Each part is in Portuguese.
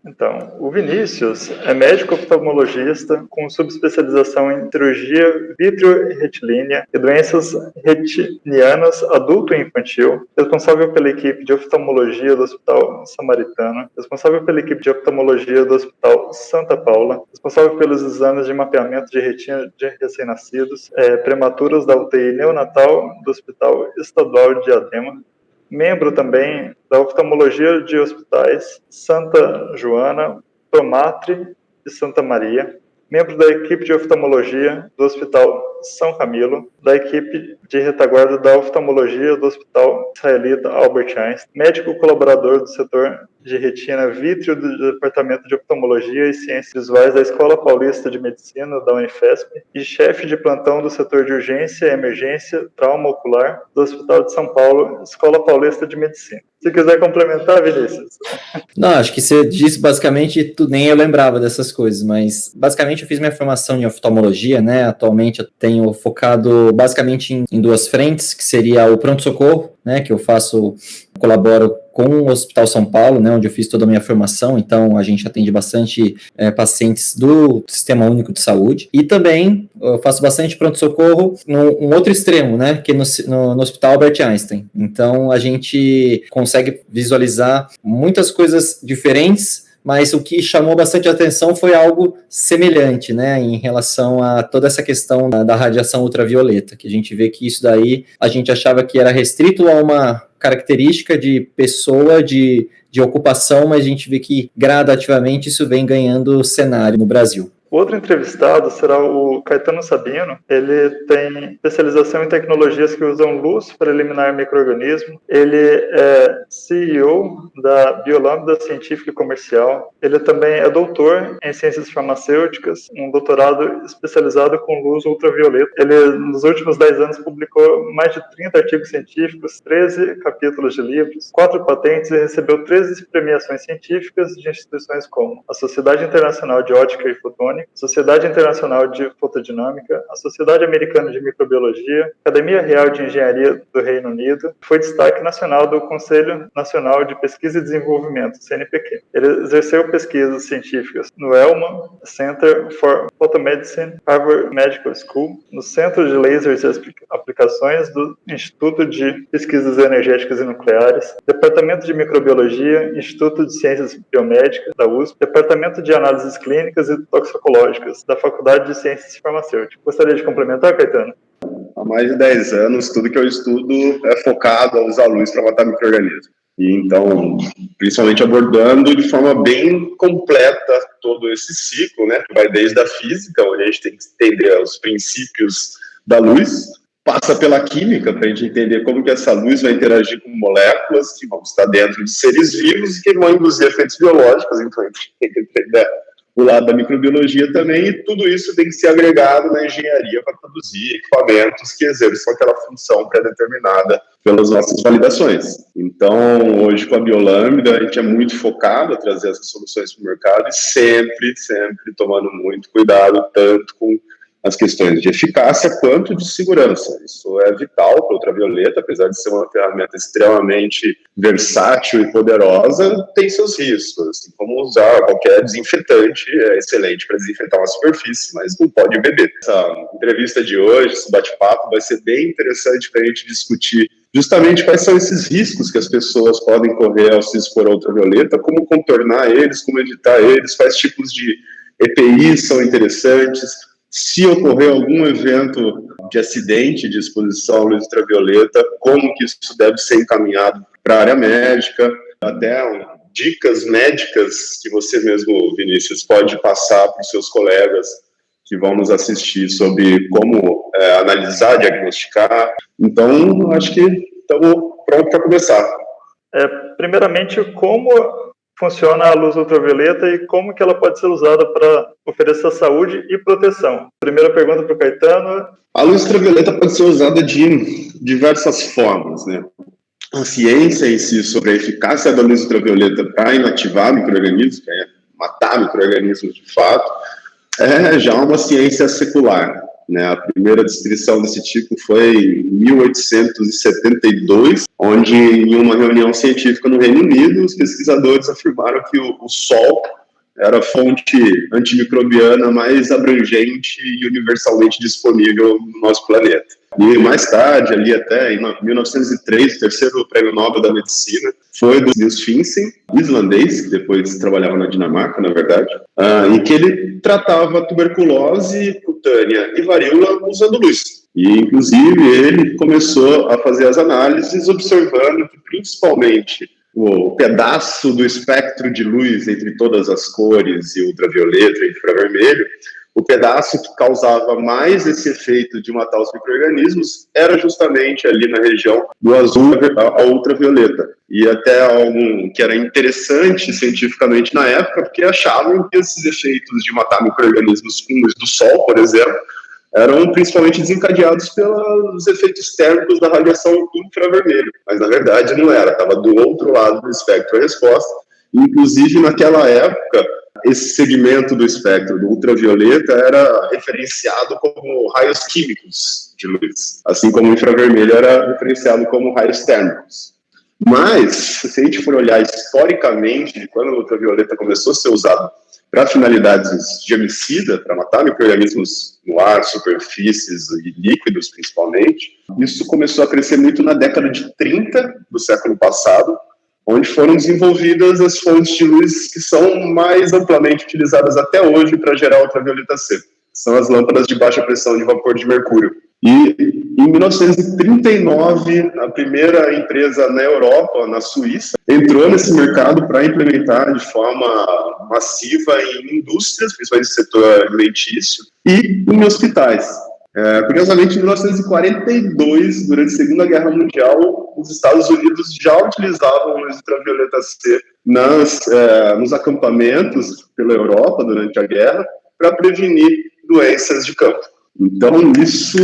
Então, o Vinícius é médico oftalmologista com subespecialização em cirurgia vitreoretilínea e doenças retinianas adulto e infantil, responsável pela equipe de oftalmologia do Hospital Samaritano, responsável pela equipe de oftalmologia do Hospital Santa Paula, responsável pelos exames de mapeamento de retina de recém-nascidos, prematuros da UTI neonatal do Hospital Estadual de Diadema, membro também da oftalmologia de hospitais Santa Joana, Promatre e Santa Maria, membro da equipe de oftalmologia do Hospital São Camilo, da equipe de retaguarda da oftalmologia do Hospital Israelita Albert Einstein, médico colaborador do setor de retina vítreo do Departamento de Oftalmologia e Ciências Visuais da Escola Paulista de Medicina da Unifesp e chefe de plantão do setor de urgência e emergência trauma ocular do Hospital de São Paulo, Escola Paulista de Medicina. Se quiser complementar, Vinícius. Não, acho que você disse basicamente tudo, nem eu lembrava dessas coisas, mas basicamente eu fiz minha formação em oftalmologia, né? Atualmente eu tenho focado basicamente em duas frentes, que seria o pronto-socorro, né? Que eu colaboro com o Hospital São Paulo, né, onde eu fiz toda a minha formação, então a gente atende bastante pacientes do Sistema Único de Saúde, e também eu faço bastante pronto-socorro num outro extremo, né, que é no Hospital Albert Einstein. Então a gente consegue visualizar muitas coisas diferentes, mas o que chamou bastante atenção foi algo semelhante, né, em relação a toda essa questão da radiação ultravioleta, que a gente vê que isso daí, a gente achava que era restrito a uma característica de pessoa, de ocupação, mas a gente vê que gradativamente isso vem ganhando cenário no Brasil. O outro entrevistado será o Caetano Sabino. Ele tem especialização em tecnologias que usam luz para eliminar micro-organismos. Ele é CEO da Biolambda Científica e Comercial. Ele também é doutor em ciências farmacêuticas, um doutorado especializado com luz ultravioleta. Ele, nos últimos 10 anos, publicou mais de 30 artigos científicos, 13 capítulos de livros, 4 patentes e recebeu 13 premiações científicas de instituições como a Sociedade Internacional de Ótica e Fotônica, Sociedade Internacional de Fotodinâmica, a Sociedade Americana de Microbiologia, Academia Real de Engenharia do Reino Unido, foi destaque nacional do Conselho Nacional de Pesquisa e Desenvolvimento, CNPq. Ele exerceu pesquisas científicas no Elman Center for Photomedicine, Harvard Medical School, no Centro de Lasers e Aplicações do Instituto de Pesquisas Energéticas e Nucleares, Departamento de Microbiologia, Instituto de Ciências Biomédicas da USP, Departamento de Análises Clínicas e Toxicológicas da Faculdade de Ciências Farmacêuticas. Gostaria de complementar, Caetano? Há mais de 10 anos, tudo que eu estudo é focado a usar luz para matar micro-organismos. E então, principalmente abordando de forma bem completa todo esse ciclo, né, que vai desde a física, onde a gente tem que entender os princípios da luz, passa pela química, para a gente entender como que essa luz vai interagir com moléculas que vão estar dentro de seres vivos e que vão induzir efeitos biológicos, então a gente tem que entender o lado da microbiologia também, e tudo isso tem que ser agregado na engenharia para produzir equipamentos que exerçam aquela função pré-determinada pelas nossas validações. Então, hoje com a Biolambda, a gente é muito focado a trazer essas soluções para o mercado e sempre tomando muito cuidado, tanto com as questões de eficácia quanto de segurança. Isso é vital para a ultravioleta, apesar de ser uma ferramenta extremamente versátil e poderosa, tem seus riscos, assim como usar qualquer desinfetante, é excelente para desinfetar uma superfície, mas não pode beber. Essa entrevista de hoje, esse bate-papo, vai ser bem interessante para a gente discutir justamente quais são esses riscos que as pessoas podem correr ao se expor à ultravioleta, como contornar eles, como evitar eles, quais tipos de EPIs são interessantes. Se ocorrer algum evento de acidente de exposição à luz ultravioleta, como que isso deve ser encaminhado para a área médica, até dicas médicas que você mesmo, Vinícius, pode passar para os seus colegas que vão nos assistir sobre como analisar, diagnosticar. Então, acho que estamos prontos para começar. Primeiramente, como funciona a luz ultravioleta e como que ela pode ser usada para oferecer saúde e proteção? Primeira pergunta para o Caetano. A luz ultravioleta pode ser usada de diversas formas, né? A ciência em si sobre a eficácia da luz ultravioleta para inativar micro-organismos, matar micro-organismos de fato, é já uma ciência secular. né? A primeira descrição desse tipo foi em 1872, onde, em uma reunião científica no Reino Unido, os pesquisadores afirmaram que o Sol era a fonte antimicrobiana mais abrangente e universalmente disponível no nosso planeta. E mais tarde, ali até em 1903, o terceiro prêmio Nobel da Medicina foi do Niels Finsen, islandês, que depois trabalhava na Dinamarca, na verdade, em que ele tratava tuberculose cutânea e varíola usando luz. E, inclusive, ele começou a fazer as análises observando que, principalmente, o pedaço do espectro de luz entre todas as cores e ultravioleta e infravermelho, o pedaço que causava mais esse efeito de matar os micro-organismos era justamente ali na região do azul a ultravioleta. E até algo que era interessante cientificamente na época, porque achavam que esses efeitos de matar micro-organismos com luz do sol, por exemplo, eram principalmente desencadeados pelos efeitos térmicos da radiação infravermelho. Mas, na verdade, não era. Estava do outro lado do espectro a resposta. Inclusive, naquela época, esse segmento do espectro do ultravioleta era referenciado como raios químicos de luz, assim como o infravermelho era referenciado como raios térmicos. Mas, se a gente for olhar historicamente, quando o ultravioleta começou a ser usado para finalidades de homicida, para matar micro-organismos no ar, superfícies e líquidos, principalmente, isso começou a crescer muito na década de 30 do século passado, onde foram desenvolvidas as fontes de luz que são mais amplamente utilizadas até hoje para gerar ultravioleta C. São as lâmpadas de baixa pressão de vapor de mercúrio. E em 1939, a primeira empresa na Europa, na Suíça, entrou nesse mercado para implementar de forma massiva em indústrias, principalmente no setor alimentício, e em hospitais. Curiosamente, em 1942, durante a Segunda Guerra Mundial, os Estados Unidos já utilizavam luz ultravioleta C nos acampamentos pela Europa durante a guerra para prevenir doenças de campo. Então, isso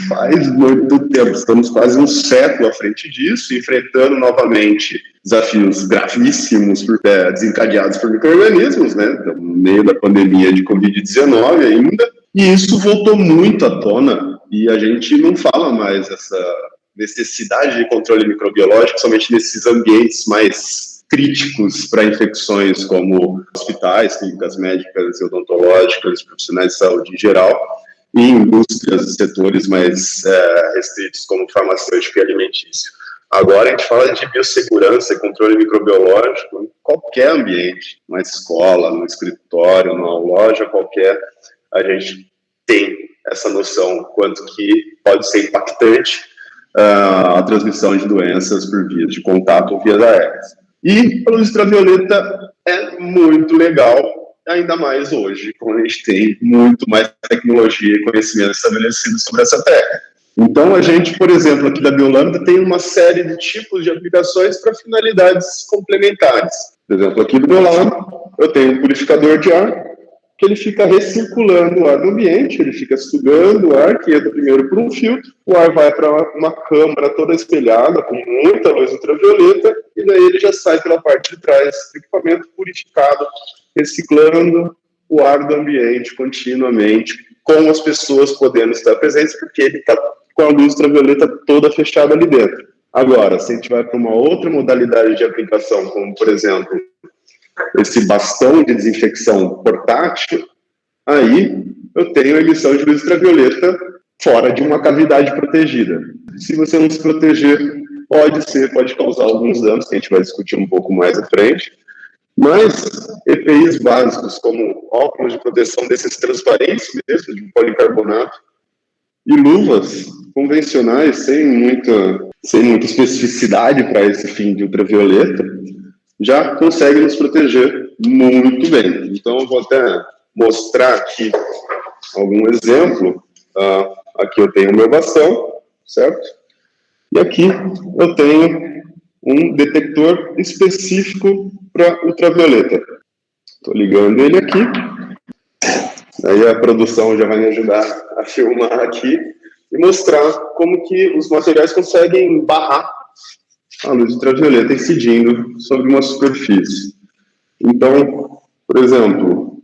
faz muito tempo, estamos quase um século à frente disso, enfrentando novamente desafios gravíssimos desencadeados por micro-organismos, né, no meio da pandemia de Covid-19 ainda, e isso voltou muito à tona, e a gente não fala mais dessa necessidade de controle microbiológico somente nesses ambientes mais críticos para infecções como hospitais, clínicas médicas e odontológicas, profissionais de saúde em geral, e indústrias e setores mais restritos como farmacêutico e alimentício. Agora a gente fala de biossegurança e controle microbiológico em qualquer ambiente, na escola, no escritório, numa loja qualquer, a gente tem essa noção quanto que pode ser impactante a transmissão de doenças por via de contato ou vias aéreas. E a luz ultravioleta é muito legal, ainda mais hoje, quando a gente tem muito mais tecnologia e conhecimento estabelecido sobre essa técnica. Então, a gente, por exemplo, aqui da Biolambda, tem uma série de tipos de aplicações para finalidades complementares. Por exemplo, aqui do meu lado, eu tenho um purificador de ar, que ele fica recirculando o ar no ambiente, ele fica sugando o ar, que entra primeiro por um filtro, o ar vai para uma câmara toda espelhada, com muita luz ultravioleta, e daí ele já sai pela parte de trás do equipamento purificado, reciclando o ar do ambiente continuamente, com as pessoas podendo estar presentes, porque ele está com a luz ultravioleta toda fechada ali dentro. Agora, se a gente vai para uma outra modalidade de aplicação, como, por exemplo, esse bastão de desinfecção portátil, aí eu tenho a emissão de luz ultravioleta fora de uma cavidade protegida. Se você não se proteger, pode causar alguns danos, que a gente vai discutir um pouco mais à frente, mas EPIs básicos, como óculos de proteção desses transparentes mesmo, de policarbonato, e luvas convencionais, sem muita especificidade para esse fim de ultravioleta, já conseguem nos proteger muito bem. Então, eu vou até mostrar aqui algum exemplo. Aqui eu tenho o meu bastão, certo? E aqui eu tenho um detector específico para ultravioleta. Estou ligando ele aqui. Aí a produção já vai me ajudar a filmar aqui e mostrar como que os materiais conseguem barrar a luz ultravioleta incidindo sobre uma superfície. Então, por exemplo,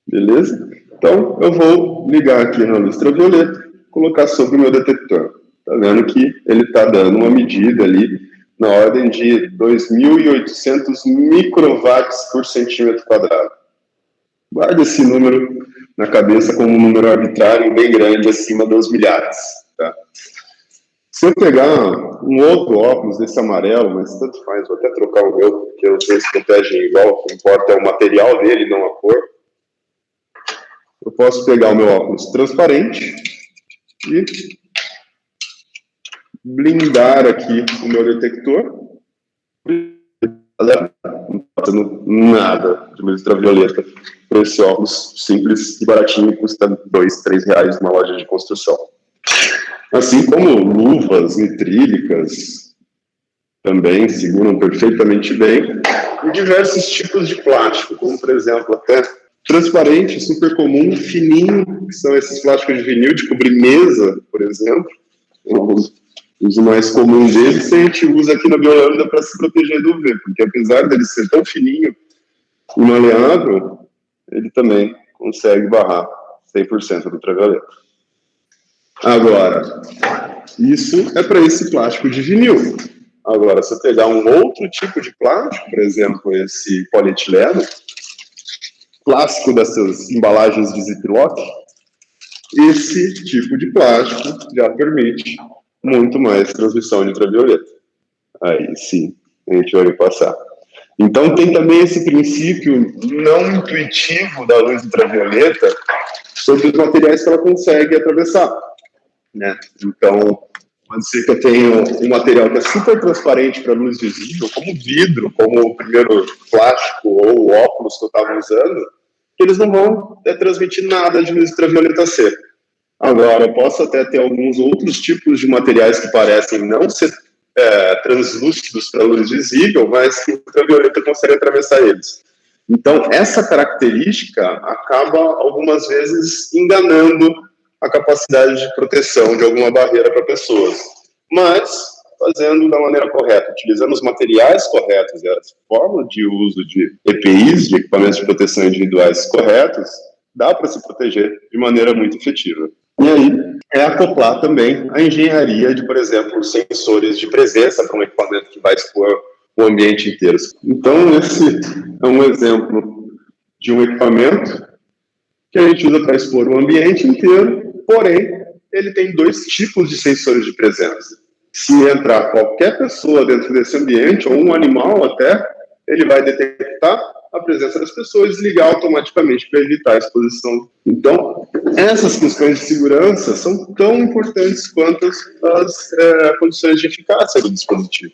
beleza? Então, eu vou ligar aqui na luz ultravioleta, colocar sobre o meu detector. Está vendo que ele está dando uma medida ali na ordem de 2.800 microvatts por centímetro quadrado. Guarda esse número na cabeça como um número arbitrário bem grande, acima dos milhares. Tá? Se eu pegar um outro óculos desse amarelo, mas tanto faz, vou até trocar o meu, porque os dois protegem igual, o que importa é o material dele, não a cor. Eu posso pegar o meu óculos transparente e blindar aqui o meu detector. Não está dando nada de luz ultravioleta para esse óculos simples e baratinho, custa R$2, R$3 numa loja de construção. Assim como luvas nitrílicas também seguram perfeitamente bem, e diversos tipos de plástico, como por exemplo até transparente, super comum, fininho, que são esses plásticos de vinil de cobrir mesa, por exemplo. O uso mais comum deles, a gente usa aqui na biolâmina para se proteger do UV, porque apesar dele ser tão fininho e maleável, ele também consegue barrar 100% do ultravioleta. Agora, isso é para esse plástico de vinil. Agora, se eu pegar um outro tipo de plástico, por exemplo, esse polietileno, clássico dessas embalagens de ziplock, esse tipo de plástico já permite muito mais transmissão de ultravioleta. Aí sim, a gente vai passar. Então tem também esse princípio não intuitivo da luz ultravioleta sobre os materiais que ela consegue atravessar, né? Então, pode ser que eu tenha um material que é super transparente para luz visível, como vidro, como o primeiro plástico ou o óculos que eu estava usando, que eles não vão transmitir nada de luz ultravioleta C. Agora, eu posso até ter alguns outros tipos de materiais que parecem não ser translúcidos para a luz visível, mas que a ultravioleta consegue atravessar eles. Então, essa característica acaba, algumas vezes, enganando a capacidade de proteção de alguma barreira para pessoas. Mas, fazendo da maneira correta, utilizando os materiais corretos e as formas de uso de EPIs, de equipamentos de proteção individuais corretos, dá para se proteger de maneira muito efetiva. E aí, é acoplar também a engenharia de, por exemplo, sensores de presença para um equipamento que vai expor o ambiente inteiro. Então, esse é um exemplo de um equipamento que a gente usa para expor o ambiente inteiro, porém, ele tem dois tipos de sensores de presença. Se entrar qualquer pessoa dentro desse ambiente, ou um animal até, ele vai detectar a presença das pessoas e desligar automaticamente para evitar a exposição. Então, essas questões de segurança são tão importantes quanto as condições de eficácia do dispositivo.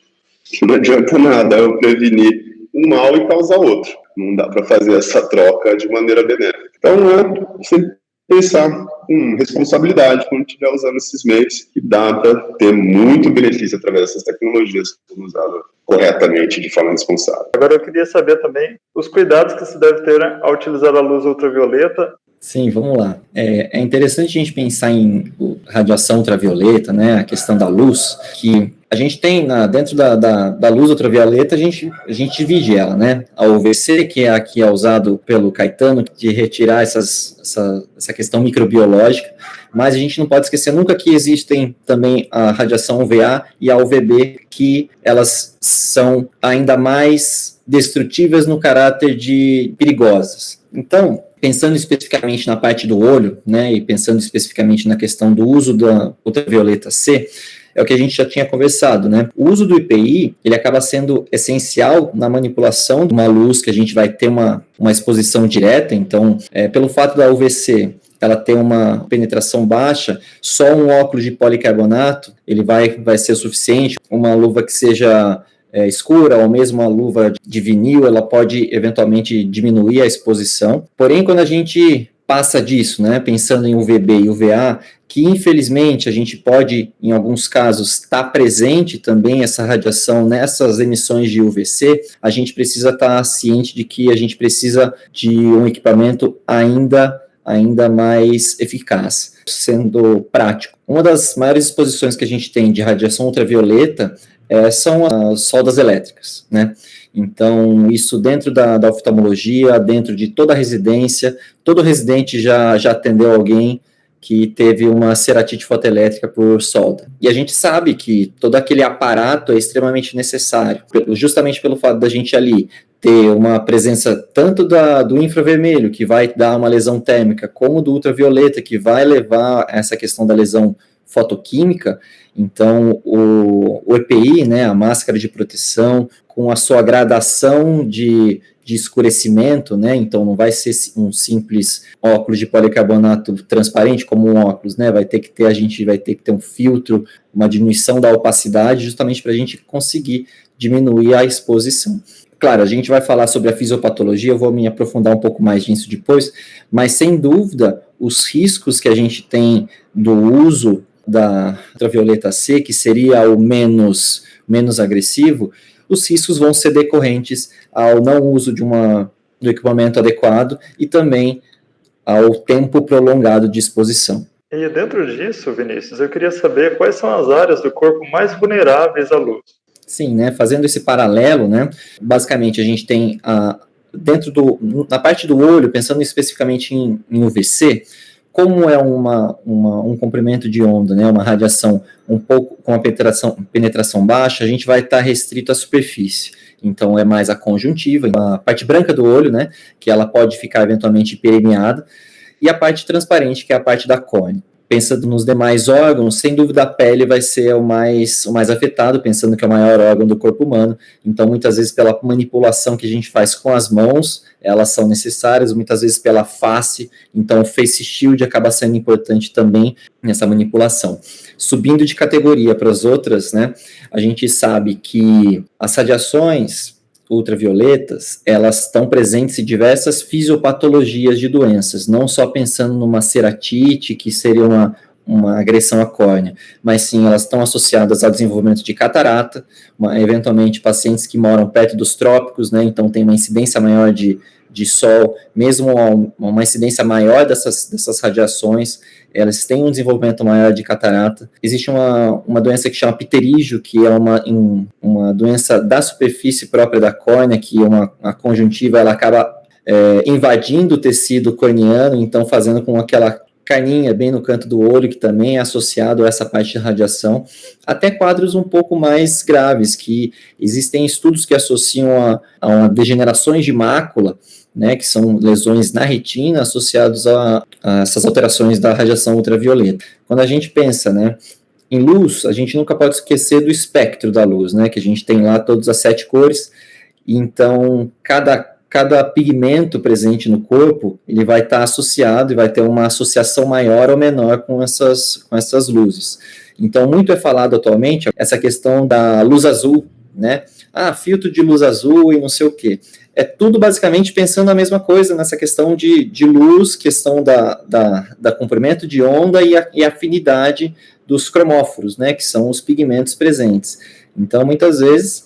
Não adianta nada eu prevenir um mal e causar outro. Não dá para fazer essa troca de maneira benéfica. Então, sempre pensar com responsabilidade quando estiver usando esses meios, que dá para ter muito benefício através dessas tecnologias que são usadas corretamente, de forma responsável. Agora eu queria saber também os cuidados que se deve ter ao utilizar a luz ultravioleta. Sim, vamos lá. É interessante a gente pensar em radiação ultravioleta, né, a questão da luz, que a gente tem dentro da luz ultravioleta, a gente divide ela, né? A UVC, que é a que é usado pelo Caetano, de retirar essa questão microbiológica, mas a gente não pode esquecer nunca que existem também a radiação UVA e a UVB, que elas são ainda mais destrutivas no caráter de perigosas. Então, pensando especificamente na parte do olho, né, e pensando especificamente na questão do uso da ultravioleta C, é o que a gente já tinha conversado, né? O uso do IPI, ele acaba sendo essencial na manipulação de uma luz que a gente vai ter uma exposição direta, então, pelo fato da UVC ela ter uma penetração baixa, só um óculos de policarbonato, ele vai ser suficiente, uma luva que seja escura, ou mesmo a luva de vinil, ela pode eventualmente diminuir a exposição. Porém, quando a gente passa disso, né, pensando em UVB e UVA, que infelizmente a gente pode, em alguns casos, estar presente também essa radiação nessas emissões de UVC, a gente precisa estar ciente de que a gente precisa de um equipamento ainda mais eficaz, sendo prático. Uma das maiores exposições que a gente tem de radiação ultravioleta são as soldas elétricas, né? Então, isso dentro da oftalmologia, dentro de toda a residência, todo residente já atendeu alguém que teve uma ceratite fotoelétrica por solda. E a gente sabe que todo aquele aparato é extremamente necessário, justamente pelo fato da gente ali ter uma presença tanto do infravermelho, que vai dar uma lesão térmica, como do ultravioleta, que vai levar a essa questão da lesão fotoquímica. Então, o EPI, né, a máscara de proteção, com a sua gradação de escurecimento, né, então não vai ser um simples óculos de policarbonato transparente como um óculos, né, a gente vai ter que ter um filtro, uma diminuição da opacidade, justamente para a gente conseguir diminuir a exposição. Claro, a gente vai falar sobre a fisiopatologia, eu vou me aprofundar um pouco mais nisso depois, mas sem dúvida, os riscos que a gente tem do uso da ultravioleta C, que seria o menos agressivo, os riscos vão ser decorrentes ao não uso do equipamento adequado e também ao tempo prolongado de exposição. E dentro disso, Vinícius, eu queria saber quais são as áreas do corpo mais vulneráveis à luz. Sim, né, fazendo esse paralelo, né, basicamente a gente tem na parte do olho, pensando especificamente em UVC, como é um comprimento de onda, né, uma radiação um pouco com a penetração baixa, a gente vai estar restrito à superfície. Então, é mais a conjuntiva, a parte branca do olho, né, que ela pode ficar eventualmente permeada, e a parte transparente, que é a parte da córnea. Pensando nos demais órgãos, sem dúvida a pele vai ser o mais afetado, pensando que é o maior órgão do corpo humano. Então, muitas vezes, pela manipulação que a gente faz com as mãos, elas são necessárias, muitas vezes pela face, então o face shield acaba sendo importante também nessa manipulação. Subindo de categoria para as outras, né, a gente sabe que as radiações ultravioletas, elas estão presentes em diversas fisiopatologias de doenças, não só pensando numa ceratite, que seria uma agressão à córnea, mas sim, elas estão associadas ao desenvolvimento de catarata, eventualmente pacientes que moram perto dos trópicos, né, então tem uma incidência maior de sol, mesmo uma incidência maior dessas radiações, elas têm um desenvolvimento maior de catarata. Existe uma doença que chama pterígio, que é uma doença da superfície própria da córnea, que a conjuntiva ela acaba invadindo o tecido corneano, então fazendo com aquela carninha bem no canto do olho, que também é associado a essa parte de radiação, até quadros um pouco mais graves, que existem estudos que associam a degenerações de mácula, né, que são lesões na retina associados a essas alterações da radiação ultravioleta. Quando a gente pensa, né, em luz, a gente nunca pode esquecer do espectro da luz, né, que a gente tem lá todas as 7 cores, então cada pigmento presente no corpo, ele vai estar associado e vai ter uma associação maior ou menor com essas luzes. Então, muito é falado atualmente essa questão da luz azul, né, filtro de luz azul e não sei o quê. É tudo basicamente pensando a mesma coisa nessa questão de luz, questão da comprimento de onda e afinidade dos cromóforos, né, que são os pigmentos presentes. Então, muitas vezes,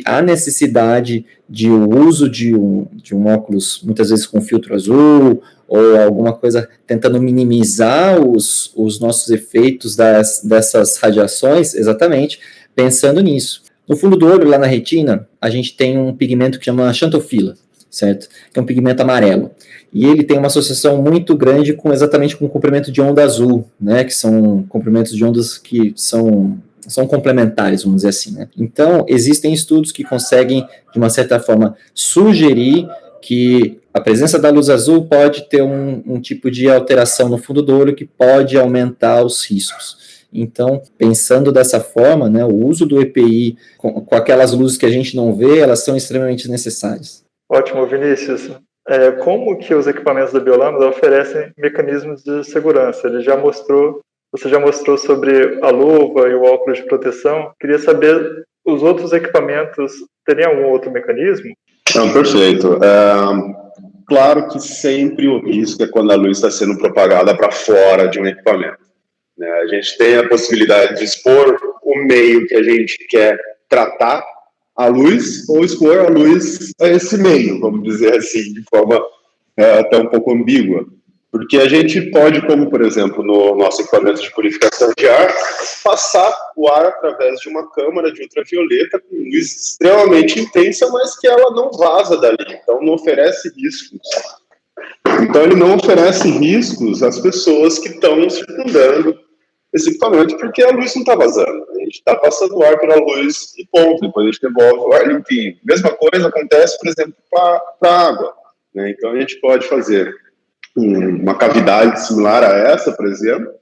há necessidade de uso de um óculos, muitas vezes com filtro azul, ou alguma coisa tentando minimizar os nossos efeitos dessas radiações, exatamente, pensando nisso. No fundo do olho, lá na retina, a gente tem um pigmento que chama xantofila, certo? Que é um pigmento amarelo. E ele tem uma associação muito grande exatamente com o comprimento de onda azul, né? Que são comprimentos de ondas que são complementares, vamos dizer assim, né? Então, existem estudos que conseguem, de uma certa forma, sugerir que a presença da luz azul pode ter um tipo de alteração no fundo do olho que pode aumentar os riscos. Então, pensando dessa forma, né, o uso do EPI com aquelas luzes que a gente não vê, elas são extremamente necessárias. Ótimo, Vinícius. Como que os equipamentos da Biolambda oferecem mecanismos de segurança? Você já mostrou sobre a luva e o óculos de proteção. Queria saber, os outros equipamentos teriam algum outro mecanismo? Perfeito. Claro que sempre o risco é quando a luz está sendo propagada para fora de um equipamento. A gente tem a possibilidade de expor o meio que a gente quer tratar a luz, ou expor a luz a esse meio, vamos dizer assim, de forma até um pouco ambígua. Porque a gente pode, como por exemplo no nosso equipamento de purificação de ar, passar o ar através de uma câmara de ultravioleta com luz extremamente intensa, mas que ela não vaza dali, então não oferece riscos. Então ele não oferece riscos às pessoas que estão circundando esse equipamento, porque a luz não está vazando. A gente está passando o ar pela luz e ponto, depois a gente devolve o ar limpinho. Mesma coisa acontece, por exemplo, para a água, né? Então a gente pode fazer uma cavidade similar a essa, por exemplo,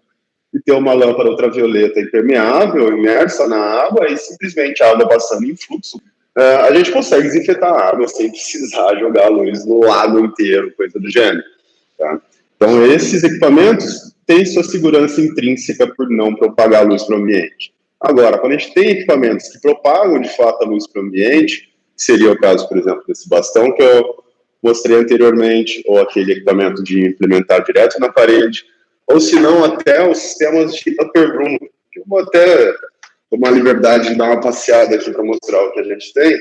e ter uma lâmpada ultravioleta impermeável, imersa na água, e simplesmente a água passando em fluxo. A gente consegue desinfetar a água sem precisar jogar a luz no lago inteiro, coisa do gênero. Tá? Então, esses equipamentos têm sua segurança intrínseca por não propagar a luz para o ambiente. Agora, quando a gente tem equipamentos que propagam, de fato, a luz para o ambiente, que seria o caso, por exemplo, desse bastão que eu mostrei anteriormente, ou aquele equipamento de implementar direto na parede, ou se não, até os sistemas de upper room, que eu vou até tomar a liberdade de dar uma passeada aqui para mostrar o que a gente tem.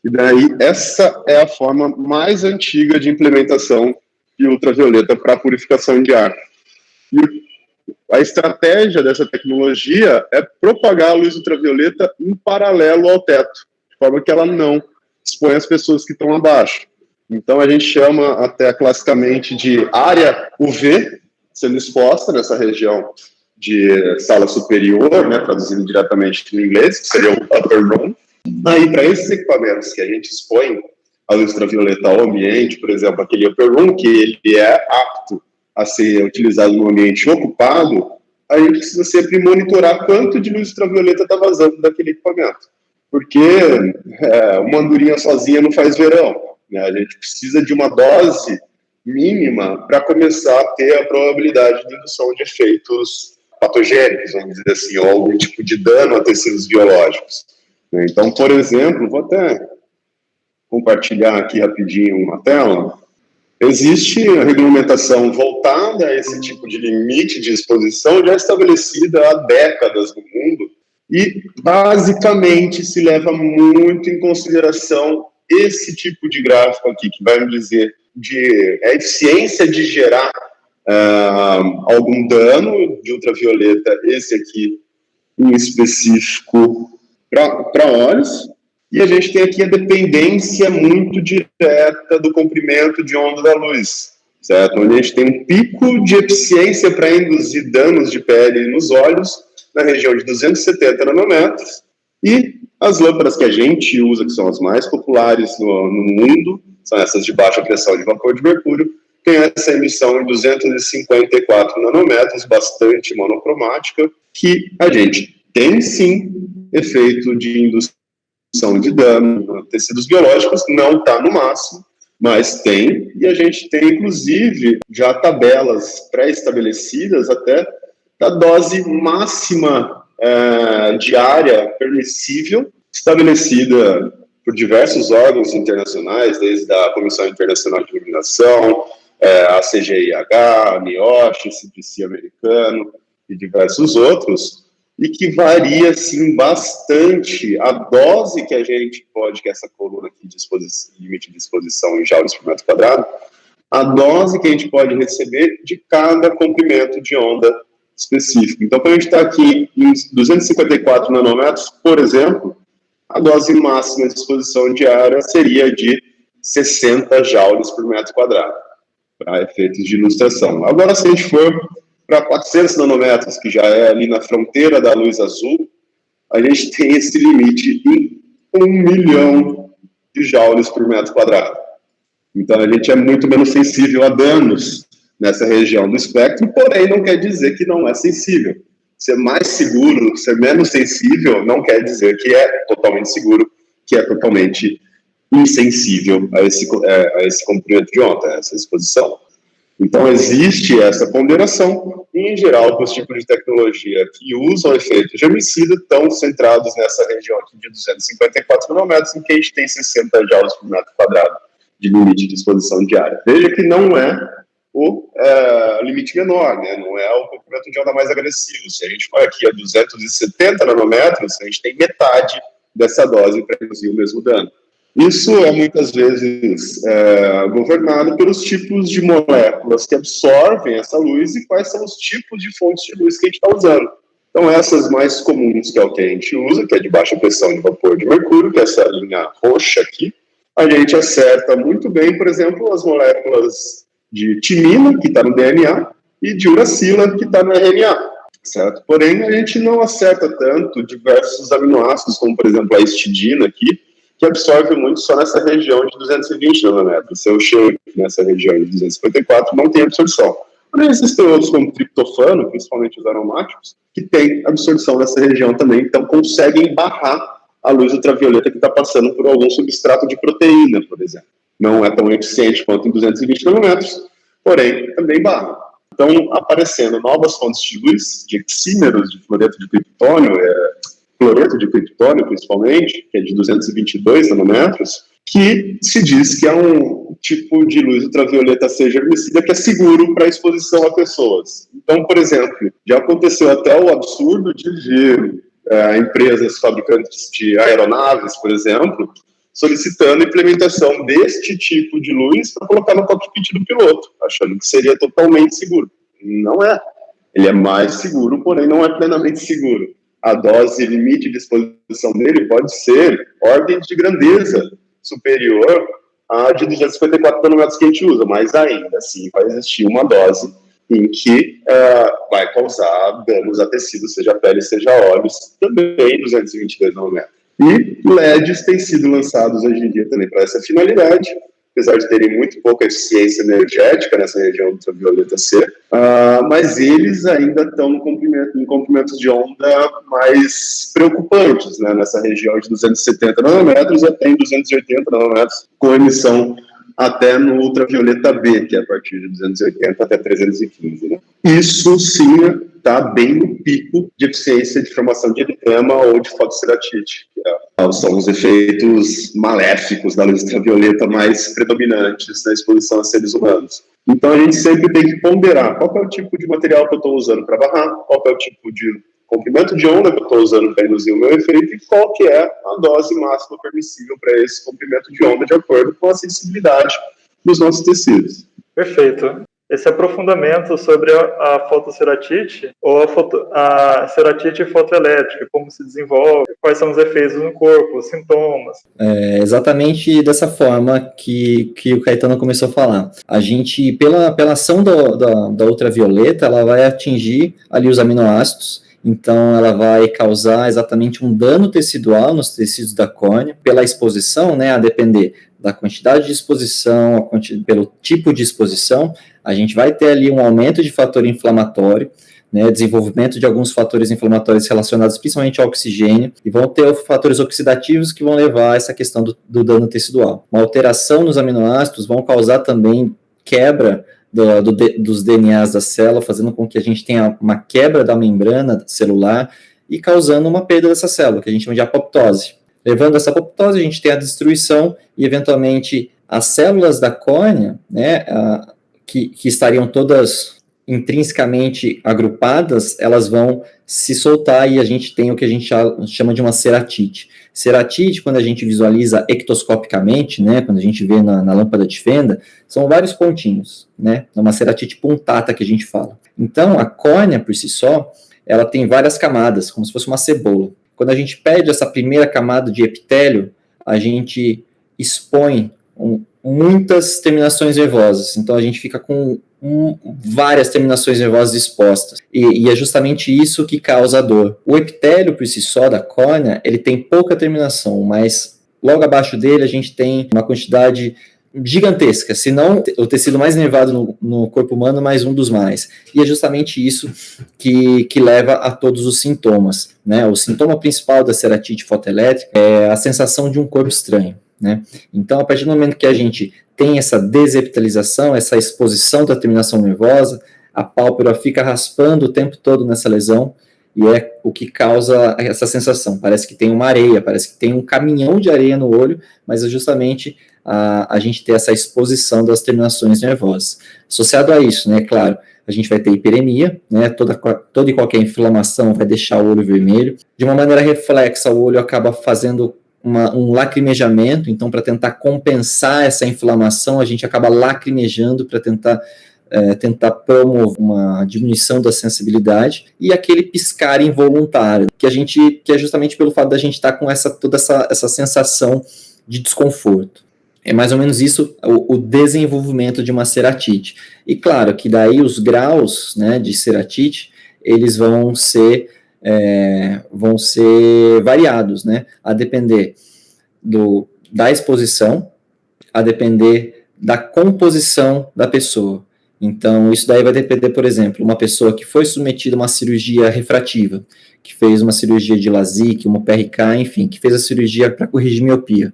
E daí, essa é a forma mais antiga de implementação de ultravioleta para purificação de ar. E a estratégia dessa tecnologia é propagar a luz ultravioleta em paralelo ao teto, de forma que ela não expõe as pessoas que estão abaixo. Então, a gente chama até classicamente de área UV sendo exposta nessa região de sala superior, né, traduzindo diretamente no inglês, que seria o upper room. Aí, para esses equipamentos que a gente expõe a luz ultravioleta ao ambiente, por exemplo, aquele upper room, que ele é apto a ser utilizado no ambiente ocupado, a gente precisa sempre monitorar quanto de luz ultravioleta está vazando daquele equipamento. Porque uma andorinha sozinha não faz verão, né? A gente precisa de uma dose mínima para começar a ter a probabilidade de indução de efeitos patogênicos, vamos dizer assim, ou algum tipo de dano a tecidos biológicos. Então, por exemplo, vou até compartilhar aqui rapidinho uma tela. Existe a regulamentação voltada a esse tipo de limite de exposição já estabelecida há décadas no mundo e, basicamente, se leva muito em consideração esse tipo de gráfico aqui, que vai me dizer a eficiência de gerar algum dano de ultravioleta, esse aqui em específico para olhos, e a gente tem aqui a dependência muito direta do comprimento de onda da luz, certo? Onde a gente tem um pico de eficiência para induzir danos de pele nos olhos na região de 270 nanômetros, e as lâmpadas que a gente usa, que são as mais populares no mundo, são essas de baixa pressão de vapor de mercúrio, tem essa emissão em 254 nanômetros, bastante monocromática, que a gente tem sim efeito de indução de dano a tecidos biológicos, não está no máximo, mas tem, e a gente tem inclusive já tabelas pré-estabelecidas até da dose máxima diária permissível, estabelecida por diversos órgãos internacionais, desde a Comissão Internacional de Iluminação, a CGIH, a NIOSH, o CDC americano e diversos outros, e que varia, sim, bastante a dose que a gente pode, que essa coluna aqui de limite de exposição em joules por metro quadrado, a dose que a gente pode receber de cada comprimento de onda específico. Então, quando a gente está aqui em 254 nanômetros, por exemplo, a dose máxima de exposição diária seria de 60 joules por metro quadrado, para efeitos de ilustração. Agora, se a gente for para 400 nanômetros, que já é ali na fronteira da luz azul, a gente tem esse limite em 1 milhão de joules por metro quadrado. Então, a gente é muito menos sensível a danos nessa região do espectro, porém não quer dizer que não é sensível. Ser mais seguro, ser menos sensível, não quer dizer que é totalmente seguro, que é totalmente insensível a esse comprimento de onda, a essa exposição. Então, existe essa ponderação, e, em geral, os tipos de tecnologia que usam efeito germicida estão centrados nessa região aqui de 254 nanômetros, em que a gente tem 60 joules por metro quadrado de limite de exposição diária. Veja que não é o limite menor, né? Não é o comprimento de onda mais agressivo. Se a gente for aqui a 270 nanômetros, a gente tem metade dessa dose para induzir o mesmo dano. Isso é muitas vezes governado pelos tipos de moléculas que absorvem essa luz e quais são os tipos de fontes de luz que a gente está usando. Então, essas mais comuns, que é o que a gente usa, que é de baixa pressão de vapor de mercúrio, que é essa linha roxa aqui, a gente acerta muito bem, por exemplo, as moléculas de timina, que está no DNA, e de uracila, que está no RNA, certo? Porém, a gente não acerta tanto diversos aminoácidos, como, por exemplo, a histidina aqui, que absorve muito só nessa região de 220 nanômetros. Se eu chego nessa região de 254, não tem absorção. Porém, existem outros, como triptofano, principalmente os aromáticos, que têm absorção nessa região também, então conseguem barrar a luz ultravioleta que está passando por algum substrato de proteína, por exemplo. Não é tão eficiente quanto em 220 nanômetros, porém, também barra. Então, aparecendo novas fontes de luz, de oxímeros de fluoreto de criptônio, fluoreto de criptônio, principalmente, que é de 222 nanômetros, que se diz que é um tipo de luz ultravioleta C germicida que é seguro para exposição a pessoas. Então, por exemplo, já aconteceu até o absurdo de ver empresas fabricantes de aeronaves, por exemplo, solicitando a implementação deste tipo de luz para colocar no cockpit do piloto, achando que seria totalmente seguro. Não é. Ele é mais seguro, porém não é plenamente seguro. A dose limite de exposição dele pode ser ordem de grandeza superior à de 254 nanômetros que a gente usa, mas ainda assim vai existir uma dose em que vai causar danos a tecidos, seja pele, seja olhos, também 222 nanômetros. E LEDs têm sido lançados hoje em dia também para essa finalidade, apesar de terem muito pouca eficiência energética nessa região ultravioleta C, mas eles ainda estão em comprimentos de onda mais preocupantes, né, nessa região de 270 nanômetros até em 280 nanômetros, com emissão até no ultravioleta B, que é a partir de 280 até 315. Né? Isso sim está bem no pico de eficiência de formação de eritema ou de fotoceratite, que são os efeitos maléficos da luz ultravioleta mais predominantes na exposição a seres humanos. Então a gente sempre tem que ponderar qual é o tipo de material que eu estou usando para barrar, qual é o tipo de comprimento de onda que eu estou usando para induzir o meu efeito e qual que é a dose máxima permissível para esse comprimento de onda de acordo com a sensibilidade dos nossos tecidos. Perfeito. Esse aprofundamento sobre a fotoceratite ou a ceratite fotoelétrica, como se desenvolve, quais são os efeitos no corpo, os sintomas. É exatamente dessa forma que o Caetano começou a falar. A gente, pela ação da ultravioleta, ela vai atingir ali os aminoácidos. Então, ela vai causar exatamente um dano tecidual nos tecidos da córnea, pela exposição, né, a depender da quantidade de exposição, pelo tipo de exposição, a gente vai ter ali um aumento de fator inflamatório, né, desenvolvimento de alguns fatores inflamatórios relacionados principalmente ao oxigênio, e vão ter fatores oxidativos que vão levar a essa questão do dano tecidual. Uma alteração nos aminoácidos vão causar também quebra dos DNAs da célula, fazendo com que a gente tenha uma quebra da membrana celular e causando uma perda dessa célula, que a gente chama de apoptose. Levando essa apoptose, a gente tem a destruição e, eventualmente, as células da córnea, né, que estariam todas intrinsecamente agrupadas, elas vão se soltar e a gente tem o que a gente chama de uma ceratite. Ceratite, quando a gente visualiza ectoscopicamente, né, quando a gente vê na lâmpada de fenda, são vários pontinhos, né, é uma ceratite puntata que a gente fala. Então, a córnea, por si só, ela tem várias camadas, como se fosse uma cebola. Quando a gente perde essa primeira camada de epitélio, a gente expõe muitas terminações nervosas, então a gente fica com várias terminações nervosas expostas, e é justamente isso que causa a dor. O epitélio, por si só, da córnea, ele tem pouca terminação, mas logo abaixo dele a gente tem uma quantidade gigantesca, se não o tecido mais nervado no corpo humano, mas um dos mais. E é justamente isso que leva a todos os sintomas, né? O sintoma principal da ceratite fotoelétrica é a sensação de um corpo estranho, né? Então, a partir do momento que a gente tem essa desepitelização, essa exposição da terminação nervosa, a pálpebra fica raspando o tempo todo nessa lesão, e é o que causa essa sensação. Parece que tem uma areia, parece que tem um caminhão de areia no olho, mas é justamente a gente ter essa exposição das terminações nervosas. Associado a isso, né, claro, a gente vai ter hiperemia, né, toda e qualquer inflamação vai deixar o olho vermelho. De uma maneira reflexa, o olho acaba fazendo um lacrimejamento, então para tentar compensar essa inflamação, a gente acaba lacrimejando para tentar promover uma diminuição da sensibilidade, e aquele piscar involuntário, que é justamente pelo fato da gente estar com toda essa sensação de desconforto. É mais ou menos isso o desenvolvimento de uma ceratite. E claro que daí os graus, né, de ceratite, eles vão ser variados, né, a depender da exposição, a depender da composição da pessoa. Então, isso daí vai depender, por exemplo, uma pessoa que foi submetida a uma cirurgia refrativa, que fez uma cirurgia de LASIK, uma PRK, enfim, que fez a cirurgia para corrigir miopia.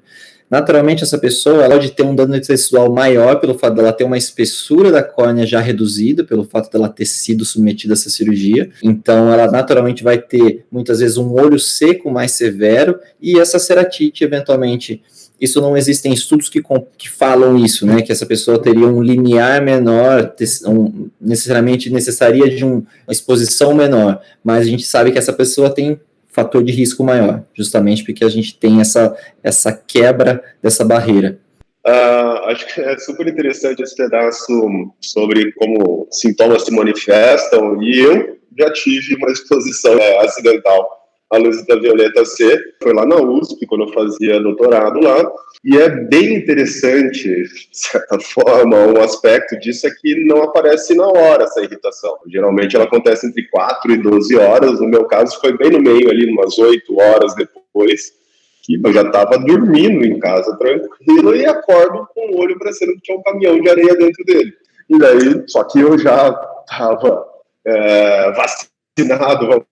Naturalmente, essa pessoa ela pode ter um dano tecidual maior pelo fato dela ter uma espessura da córnea já reduzida, pelo fato dela ter sido submetida a essa cirurgia. Então, ela naturalmente vai ter, muitas vezes, um olho seco mais severo, e essa ceratite, eventualmente, isso não existem estudos que falam isso, né, que essa pessoa teria um limiar menor, necessariamente necessaria de uma exposição menor, mas a gente sabe que essa pessoa tem fator de risco maior, justamente porque a gente tem essa quebra dessa barreira. Acho que é super interessante esse pedaço sobre como sintomas se manifestam, e eu já tive uma exposição acidental à luz ultravioleta C, foi lá na USP, quando eu fazia doutorado lá, e é bem interessante, de certa forma, um aspecto disso é que não aparece na hora essa irritação. Geralmente ela acontece entre 4 e 12 horas, no meu caso foi bem no meio ali, umas 8 horas depois, que eu já estava dormindo em casa, tranquilo, e acordo com o olho parecendo que tinha um caminhão de areia dentro dele. E daí, só que eu já estava vacinado,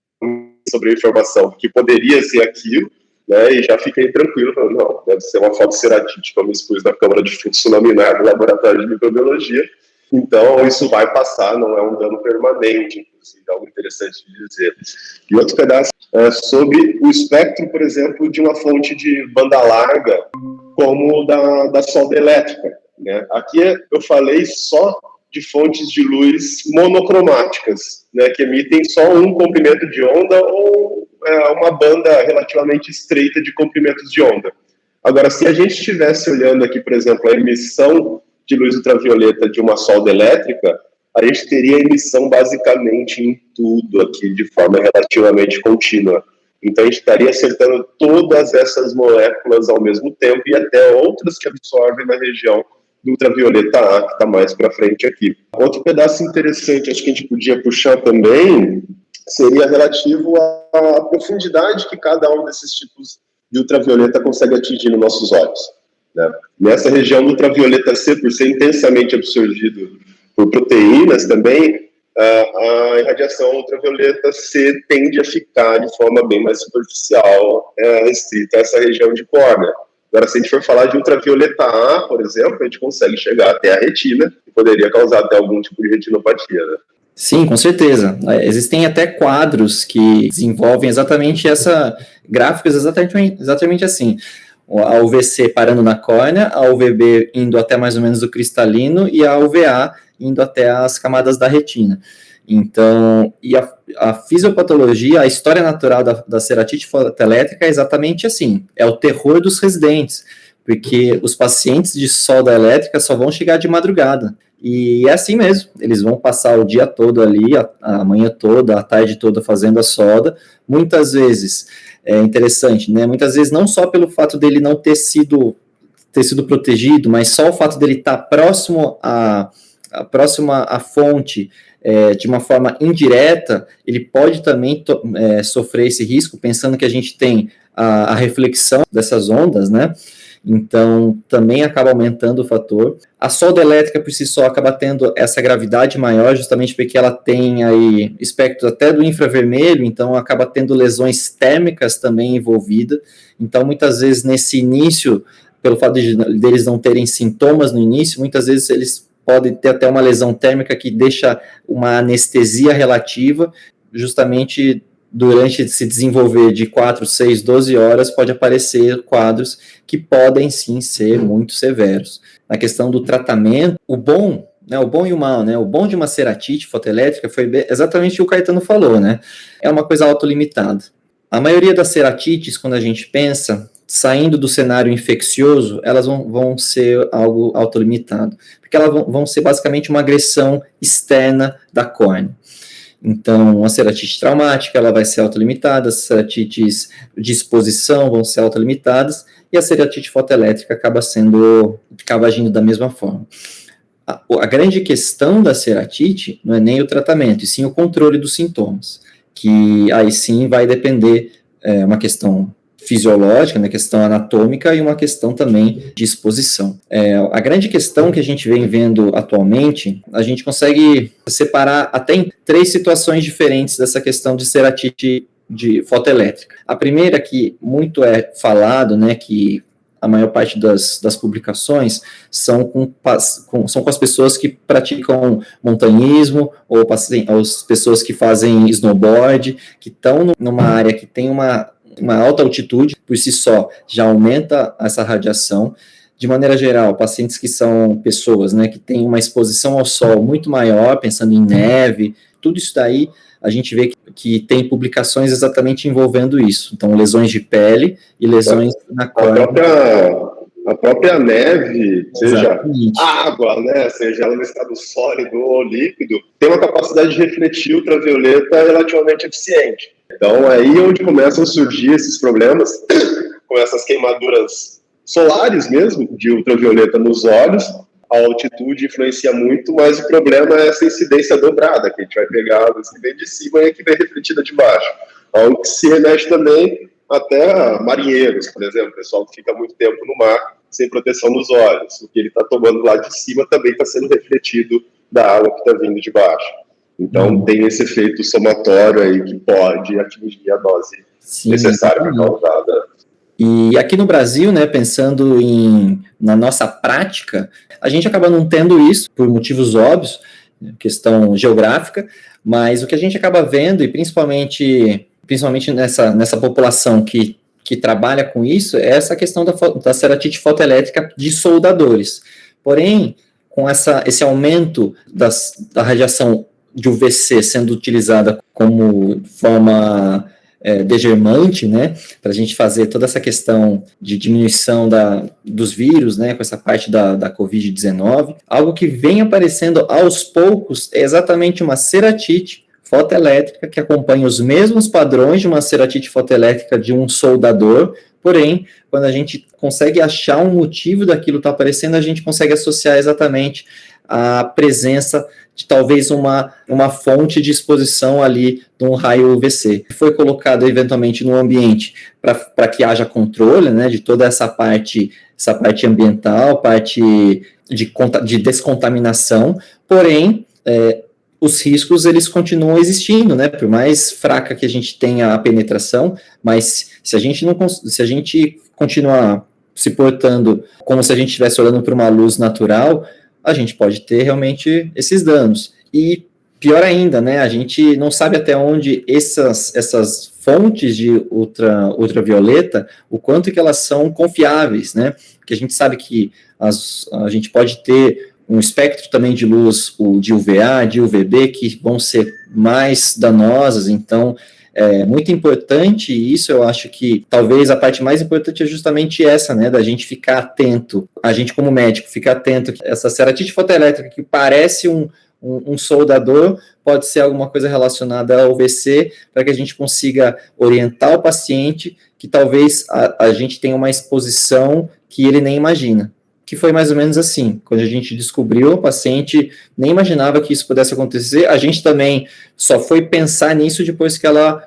sobre a informação que poderia ser aquilo, né, e já fiquei tranquilo, falando, não, deve ser uma fotoceratite, que eu me expus na câmara de fluxo laminar do laboratório de microbiologia, então isso vai passar, não é um dano permanente, inclusive, algo interessante de dizer. E outro pedaço é sobre o espectro, por exemplo, de uma fonte de banda larga, como da solda elétrica, né? Aqui eu falei só de fontes de luz monocromáticas, né, que emitem só um comprimento de onda ou uma banda relativamente estreita de comprimentos de onda. Agora, se a gente estivesse olhando aqui, por exemplo, a emissão de luz ultravioleta de uma solda elétrica, a gente teria emissão basicamente em tudo aqui, de forma relativamente contínua. Então, a gente estaria acertando todas essas moléculas ao mesmo tempo e até outras que absorvem na região do ultravioleta A, que está mais para frente aqui. Outro pedaço interessante, acho que a gente podia puxar também, seria relativo à profundidade que cada um desses tipos de ultravioleta consegue atingir nos nossos olhos, né? Nessa região do ultravioleta C, por ser intensamente absorvido por proteínas também, a irradiação ultravioleta C tende a ficar de forma bem mais superficial, restrita a essa região de córnea. Agora, se a gente for falar de ultravioleta A, por exemplo, a gente consegue chegar até a retina e poderia causar até algum tipo de retinopatia, né? Sim, com certeza. Existem até quadros que desenvolvem exatamente gráficos exatamente assim. A UVC parando na córnea, a UVB indo até mais ou menos o cristalino e a UVA indo até as camadas da retina. Então, e a fisiopatologia, a história natural da ceratite fotoelétrica é exatamente assim, é o terror dos residentes, porque os pacientes de solda elétrica só vão chegar de madrugada, e é assim mesmo, eles vão passar o dia todo ali, a manhã toda, a tarde toda fazendo a solda, muitas vezes, é interessante, né, muitas vezes não só pelo fato dele não ter sido protegido, mas só o fato dele estar próximo à fonte, de uma forma indireta, ele pode também sofrer esse risco, pensando que a gente tem a reflexão dessas ondas, né? Então, também acaba aumentando o fator. A solda elétrica, por si só, acaba tendo essa gravidade maior, justamente porque ela tem aí espectros até do infravermelho, então acaba tendo lesões térmicas também envolvidas. Então, muitas vezes, nesse início, pelo fato deles não terem sintomas no início, muitas vezes eles podem ter até uma lesão térmica que deixa uma anestesia relativa, justamente durante se desenvolver de 4, 6, 12 horas, pode aparecer quadros que podem sim ser muito severos. Na questão do tratamento, o bom e o mal, né? O bom de uma ceratite fotoelétrica foi exatamente o que o Caetano falou, né? É uma coisa autolimitada. A maioria das ceratites, quando a gente pensa, saindo do cenário infeccioso, elas vão ser algo autolimitado, porque elas vão ser basicamente uma agressão externa da córnea. Então, a ceratite traumática, ela vai ser autolimitada, as ceratites de exposição vão ser autolimitadas, e a ceratite fotoelétrica acaba agindo da mesma forma. A grande questão da ceratite não é nem o tratamento, e sim o controle dos sintomas, que aí sim vai depender uma questão fisiológica, uma questão anatômica e uma questão também de exposição. A grande questão que a gente vem vendo atualmente, a gente consegue separar até em 3 situações diferentes dessa questão de ceratite de fotoelétrica. A primeira, que muito é falado, né, que a maior parte das publicações são com as pessoas que praticam montanhismo, ou as pessoas que fazem snowboard, que estão numa área que tem uma alta altitude, por si só, já aumenta essa radiação. De maneira geral, pacientes que são pessoas, né, que têm uma exposição ao sol muito maior, pensando em neve, tudo isso daí, a gente vê que tem publicações exatamente envolvendo isso. Então, lesões de pele e lesões na córnea. A própria neve, seja água, né, seja ela no estado sólido ou líquido, tem uma capacidade de refletir ultravioleta relativamente eficiente. Então, aí é onde começam a surgir esses problemas, com essas queimaduras solares mesmo, de ultravioleta nos olhos. A altitude influencia muito, mas o problema é essa incidência dobrada, que a gente vai pegar a luz que vem de cima e a que vem refletida de baixo. Algo que se remete também até a marinheiros, por exemplo, o pessoal que fica muito tempo no mar sem proteção nos olhos. O que ele está tomando lá de cima também está sendo refletido da água que está vindo de baixo. Então, tem esse efeito somatório aí que pode atingir a dose necessária para causar. E aqui no Brasil, né, pensando na nossa prática, a gente acaba não tendo isso por motivos óbvios, questão geográfica, mas o que a gente acaba vendo, e principalmente nessa população que trabalha com isso, é essa questão da ceratite fotoelétrica de soldadores. Porém, com esse aumento da radiação de UVC sendo utilizada como forma degermante, né, para a gente fazer toda essa questão de diminuição dos vírus, né, com essa parte da Covid-19, algo que vem aparecendo aos poucos é exatamente uma ceratite fotoelétrica que acompanha os mesmos padrões de uma ceratite fotoelétrica de um soldador, porém, quando a gente consegue achar um motivo daquilo estar aparecendo, a gente consegue associar exatamente a presença de talvez uma fonte de exposição ali de um raio UVC. Foi colocado eventualmente no ambiente para que haja controle, né, de toda essa parte ambiental, parte de descontaminação, porém, os riscos, eles continuam existindo, né, por mais fraca que a gente tenha a penetração, mas se a gente continuar se portando como se a gente estivesse olhando para uma luz natural, a gente pode ter realmente esses danos. E pior ainda, né, a gente não sabe até onde essas fontes de ultravioleta, o quanto que elas são confiáveis, né, porque a gente sabe que a gente pode ter um espectro também de luz, de UVA, de UVB, que vão ser mais danosas, então é muito importante, e isso eu acho que talvez a parte mais importante é justamente essa, né, da gente ficar atento, a gente como médico, ficar atento, essa ceratite fotoelétrica que parece um soldador, pode ser alguma coisa relacionada ao UVC, para que a gente consiga orientar o paciente, que talvez a gente tenha uma exposição que ele nem imagina. Que foi mais ou menos assim, quando a gente descobriu, o paciente nem imaginava que isso pudesse acontecer, a gente também só foi pensar nisso depois que ela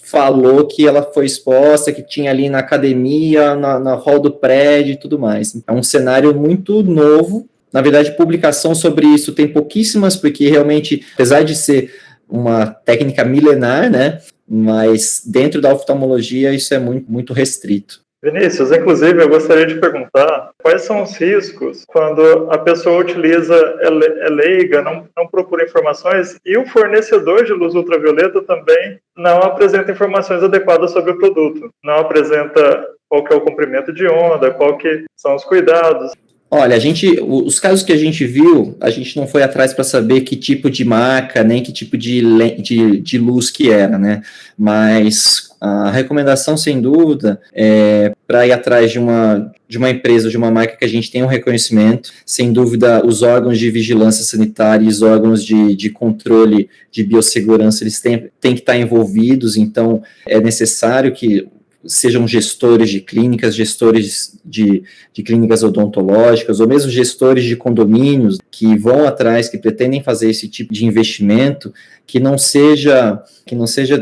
falou que ela foi exposta, que tinha ali na academia, na hall do prédio e tudo mais. É um cenário muito novo, na verdade, publicação sobre isso tem pouquíssimas, porque realmente, apesar de ser uma técnica milenar, né, mas dentro da oftalmologia isso é muito, muito restrito. Vinícius, inclusive, eu gostaria de perguntar quais são os riscos quando a pessoa utiliza, é leiga, não procura informações, e o fornecedor de luz ultravioleta também não apresenta informações adequadas sobre o produto, não apresenta qual que é o comprimento de onda, qual que são os cuidados. Olha, os casos que a gente viu, a gente não foi atrás para saber que tipo de marca, nem que tipo de luz que era, né? Mas A recomendação, sem dúvida, é para ir atrás de uma empresa, de uma marca que a gente tem um reconhecimento. Sem dúvida, os órgãos de vigilância sanitária e os órgãos de controle de biossegurança, eles têm que estar envolvidos, então é necessário que sejam gestores de clínicas, gestores de clínicas odontológicas, ou mesmo gestores de condomínios que vão atrás, que pretendem fazer esse tipo de investimento, que não seja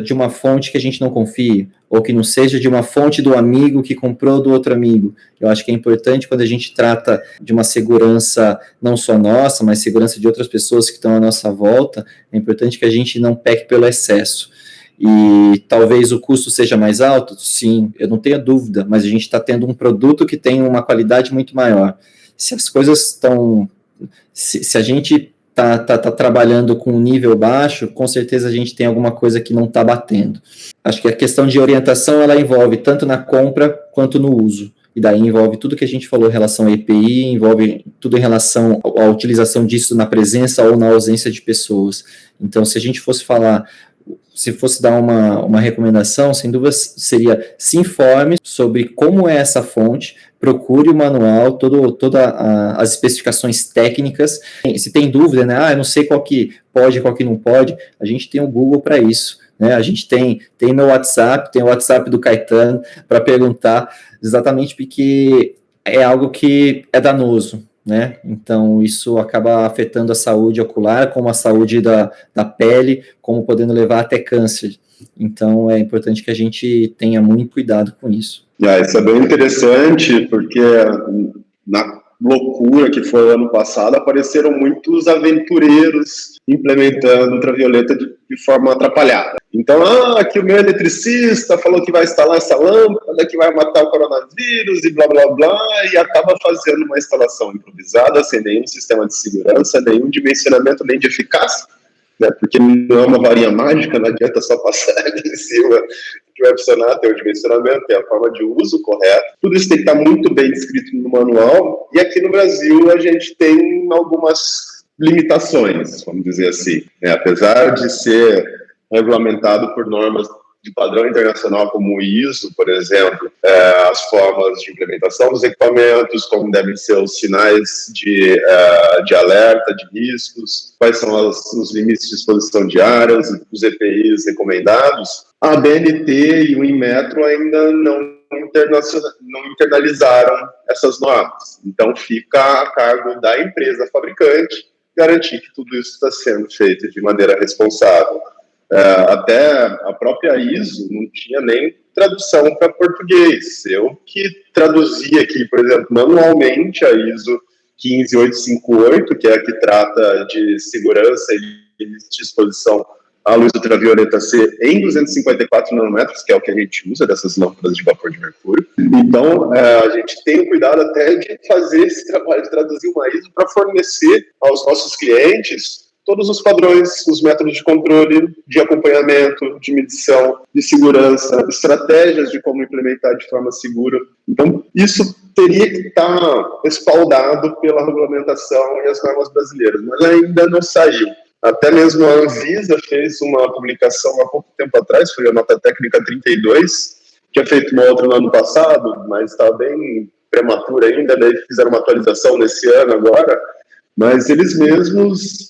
de uma fonte que a gente não confie, ou que não seja de uma fonte do amigo que comprou do outro amigo. Eu acho que é importante, quando a gente trata de uma segurança não só nossa, mas segurança de outras pessoas que estão à nossa volta, é importante que a gente não peque pelo excesso. E talvez o custo seja mais alto? Sim, eu não tenho dúvida, mas a gente está tendo um produto que tem uma qualidade muito maior. Se as coisas estão... Se a gente está trabalhando com um nível baixo, com certeza a gente tem alguma coisa que não está batendo. Acho que a questão de orientação, ela envolve tanto na compra quanto no uso. E daí envolve tudo que a gente falou em relação à EPI, envolve tudo em relação à utilização disso na presença ou na ausência de pessoas. Então, se a gente fosse falar... Se fosse dar uma recomendação, sem dúvida seria: se informe sobre como é essa fonte, procure o manual, todas as especificações técnicas. Se tem dúvida, né? Eu não sei qual que pode, qual que não pode, a gente tem o Google para isso, né? A gente tem meu WhatsApp, tem o WhatsApp do Caetano para perguntar, exatamente porque é algo que é danoso, né? Então, isso acaba afetando a saúde ocular, como a saúde da pele, como podendo levar até câncer. Então, é importante que a gente tenha muito cuidado com isso. Isso é bem interessante, porque na loucura que foi o ano passado, apareceram muitos aventureiros implementando ultravioleta de forma atrapalhada. Então, aqui o meu eletricista falou que vai instalar essa lâmpada, que vai matar o coronavírus e blá, blá, blá, e acaba fazendo uma instalação improvisada, sem nenhum sistema de segurança, nenhum dimensionamento, nem de eficácia, né? Porque não é uma varinha mágica, não adianta só passar em cima, que vai funcionar, tem o dimensionamento, tem a forma de uso correta. Tudo isso tem que estar muito bem descrito no manual, e aqui no Brasil a gente tem algumas limitações, vamos dizer assim, né? Apesar de ser regulamentado por normas de padrão internacional como o ISO, por exemplo, as formas de implementação dos equipamentos, como devem ser os sinais de alerta de riscos, quais são os limites de exposição diárias, os EPIs recomendados, a ABNT e o Inmetro ainda não internalizaram essas normas. Então, fica a cargo da empresa fabricante garantir que tudo isso está sendo feito de maneira responsável. Até a própria ISO não tinha nem tradução para português. Eu que traduzi aqui, por exemplo, manualmente a ISO 15858, que é a que trata de segurança e de exposição à luz ultravioleta C em 254 nanômetros, que é o que a gente usa dessas lâmpadas de vapor de mercúrio. Então, a gente tem cuidado até de fazer esse trabalho de traduzir uma ISO para fornecer aos nossos clientes todos os padrões, os métodos de controle, de acompanhamento, de medição, de segurança, estratégias de como implementar de forma segura. Então, isso teria que estar respaldado pela regulamentação e as normas brasileiras, mas ainda não saiu. Até mesmo a Anvisa fez uma publicação há pouco tempo atrás, foi a nota técnica 32, tinha feito uma outra no ano passado, mas estava bem prematura ainda, daí fizeram uma atualização nesse ano agora, mas eles mesmos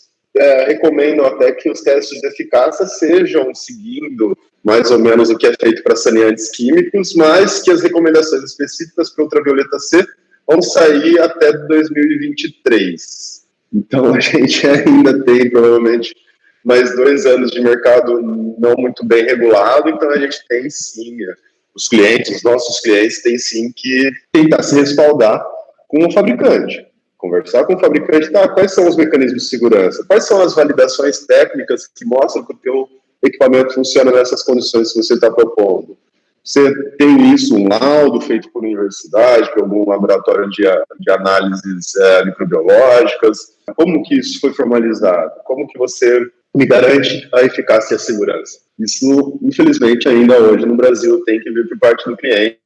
recomendam até que os testes de eficácia sejam seguindo mais ou menos o que é feito para saneantes químicos, mas que as recomendações específicas para ultravioleta C vão sair até 2023. Então, a gente ainda tem, provavelmente, mais 2 anos de mercado não muito bem regulado, então a gente tem sim, os nossos clientes têm sim que tentar se respaldar com o fabricante. Conversar com o fabricante, quais são os mecanismos de segurança, quais são as validações técnicas que mostram que o teu equipamento funciona nessas condições que você está propondo. Você tem isso, um laudo feito por universidade, por algum laboratório de análises microbiológicas, como que isso foi formalizado, como que você me garante a eficácia e a segurança. Isso, infelizmente, ainda hoje no Brasil tem que vir por parte do cliente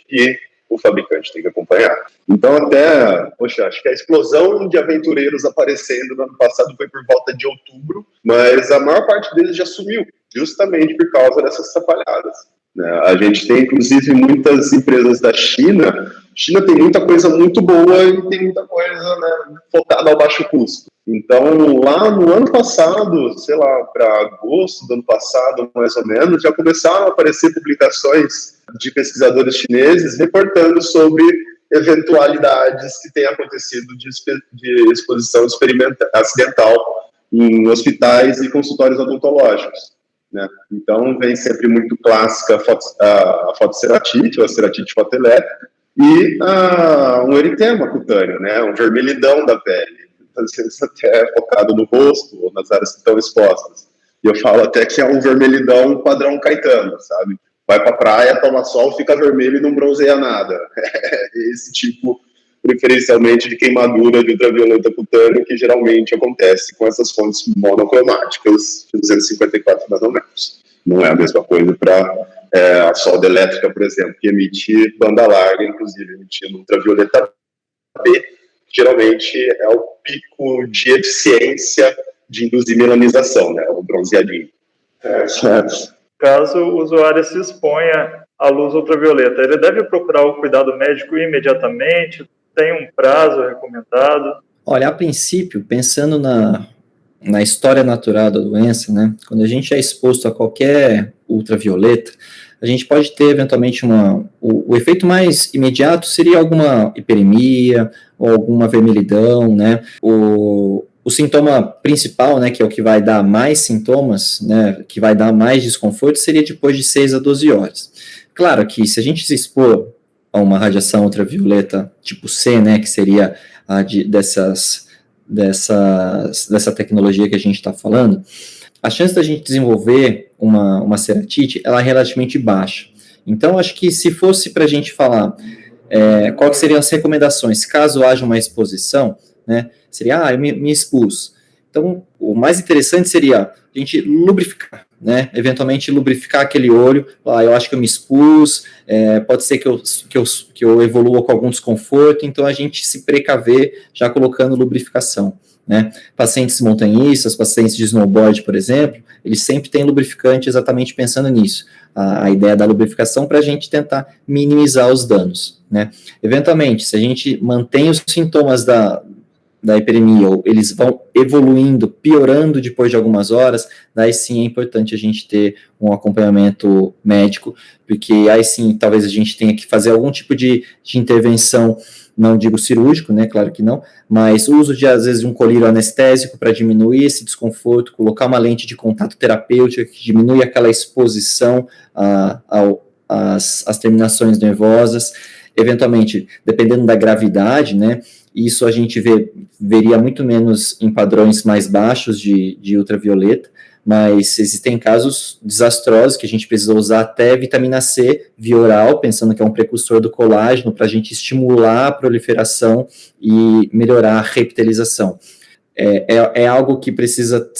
e o fabricante tem que acompanhar. Então, acho que a explosão de aventureiros aparecendo no ano passado foi por volta de outubro, mas a maior parte deles já sumiu, justamente por causa dessas atrapalhadas. né? A gente tem, inclusive, muitas empresas da China. A China tem muita coisa muito boa e tem muita coisa, né, focada ao baixo custo. Então, lá no ano passado, sei lá, para agosto do ano passado, mais ou menos, já começaram a aparecer publicações de pesquisadores chineses reportando sobre eventualidades que têm acontecido de exposição acidental em hospitais e consultórios odontológicos, né? Então, vem sempre muito clássica a fotoceratite, ou a ceratite fotoelétrica, e um eritema cutâneo, né? Um vermelhidão da pele, às vezes até focado no rosto ou nas áreas que estão expostas. E eu falo até que é um vermelhidão padrão Caetano, sabe? Vai pra praia, toma sol, fica vermelho e não bronzeia nada. Esse tipo, preferencialmente, de queimadura de ultravioleta cutâneo que geralmente acontece com essas fontes monocromáticas de 254 nanômetros. Não é a mesma coisa para a solda elétrica, por exemplo, que emite banda larga, inclusive emitindo ultravioleta B, geralmente é o pico de eficiência de induzir melanização, né, o bronzeadinho. Caso o usuário se exponha à luz ultravioleta, ele deve procurar o cuidado médico imediatamente? Tem um prazo recomendado? Olha, a princípio, pensando na história natural da doença, né, quando a gente é exposto a qualquer ultravioleta, a gente pode ter, eventualmente, o efeito mais imediato seria alguma hiperemia ou alguma vermelhidão, né, o sintoma principal, né, que é o que vai dar mais sintomas, né, que vai dar mais desconforto, seria depois de 6 a 12 horas. Claro que se a gente se expor a uma radiação ultravioleta tipo C, né, que seria a dessa tecnologia que a gente está falando, a chance da gente desenvolver uma ceratite, ela é relativamente baixa. Então, acho que se fosse para a gente falar quais seriam as recomendações, caso haja uma exposição, né, seria, eu me expus. Então, o mais interessante seria a gente lubrificar, né, eventualmente lubrificar aquele olho, eu acho que eu me expus, pode ser que eu evolua com algum desconforto, então a gente se precaver já colocando lubrificação, né. Pacientes montanhistas, pacientes de snowboard, por exemplo, eles sempre têm lubrificante exatamente pensando nisso, a ideia da lubrificação para a gente tentar minimizar os danos, né. Eventualmente, se a gente mantém os sintomas da hiperemia, ou eles vão evoluindo, piorando depois de algumas horas, daí sim é importante a gente ter um acompanhamento médico, porque aí sim talvez a gente tenha que fazer algum tipo de intervenção, não digo cirúrgico, né, claro que não, mas o uso de, às vezes, de um colírio anestésico para diminuir esse desconforto, colocar uma lente de contato terapêutica que diminui aquela exposição às terminações nervosas, eventualmente, dependendo da gravidade, né, isso a gente veria muito menos em padrões mais baixos de ultravioleta, mas existem casos desastrosos que a gente precisa usar até vitamina C via oral, pensando que é um precursor do colágeno, para a gente estimular a proliferação e melhorar a reptilização. É algo que precisa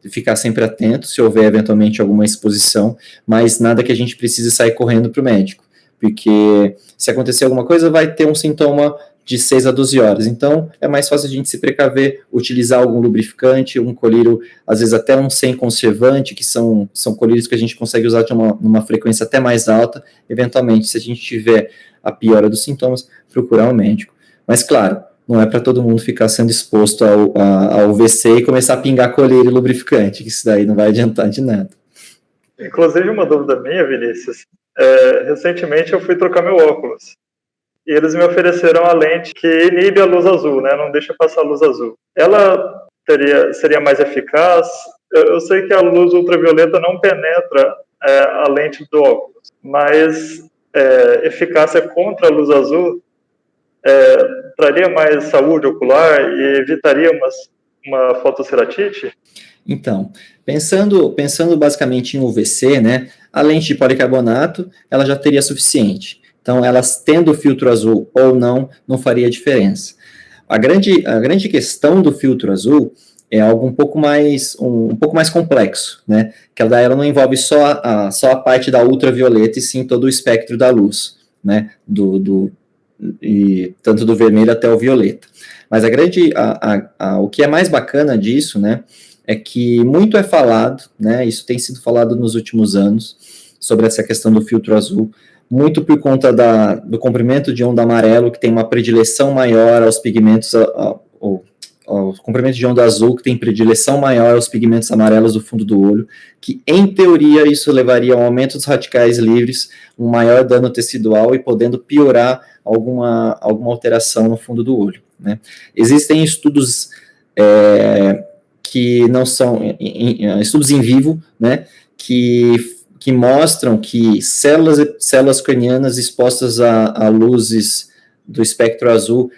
ficar sempre atento, se houver eventualmente alguma exposição, mas nada que a gente precise sair correndo para o médico, porque se acontecer alguma coisa, vai ter um sintoma de 6 a 12 horas. Então, é mais fácil a gente se precaver, utilizar algum lubrificante, um colírio, às vezes até um sem conservante, que são colírios que a gente consegue usar de numa frequência até mais alta. Eventualmente, se a gente tiver a piora dos sintomas, procurar um médico. Mas, claro, não é para todo mundo ficar sendo exposto ao VC e começar a pingar colírio e lubrificante, que isso daí não vai adiantar de nada. Inclusive, uma dúvida minha, Vinícius, recentemente eu fui trocar meu óculos. E eles me ofereceram a lente que inibe a luz azul, né? Não deixa passar a luz azul. Ela seria mais eficaz? Eu sei que a luz ultravioleta não penetra a lente do óculos, mas eficácia contra a luz azul traria mais saúde ocular e evitaria uma fotoceratite? Então, pensando basicamente em UVC, né? A lente de policarbonato, ela já teria suficiente. Então, elas tendo o filtro azul ou não faria diferença. A grande questão do filtro azul é algo um pouco mais complexo, né? Que ela não envolve só a parte da ultravioleta, e sim todo o espectro da luz, né? E tanto do vermelho até o violeta. Mas o que é mais bacana disso, né? É que muito é falado, né? Isso tem sido falado nos últimos anos, sobre essa questão do filtro azul, muito por conta do comprimento de onda amarelo, que tem uma predileção maior aos pigmentos, o comprimento de onda azul, que tem predileção maior aos pigmentos amarelos do fundo do olho, que, em teoria, isso levaria a um aumento dos radicais livres, um maior dano tecidual e podendo piorar alguma alteração no fundo do olho, né? Existem estudos que não são estudos em vivo, né, que mostram que células cranianas expostas a luzes do espectro azul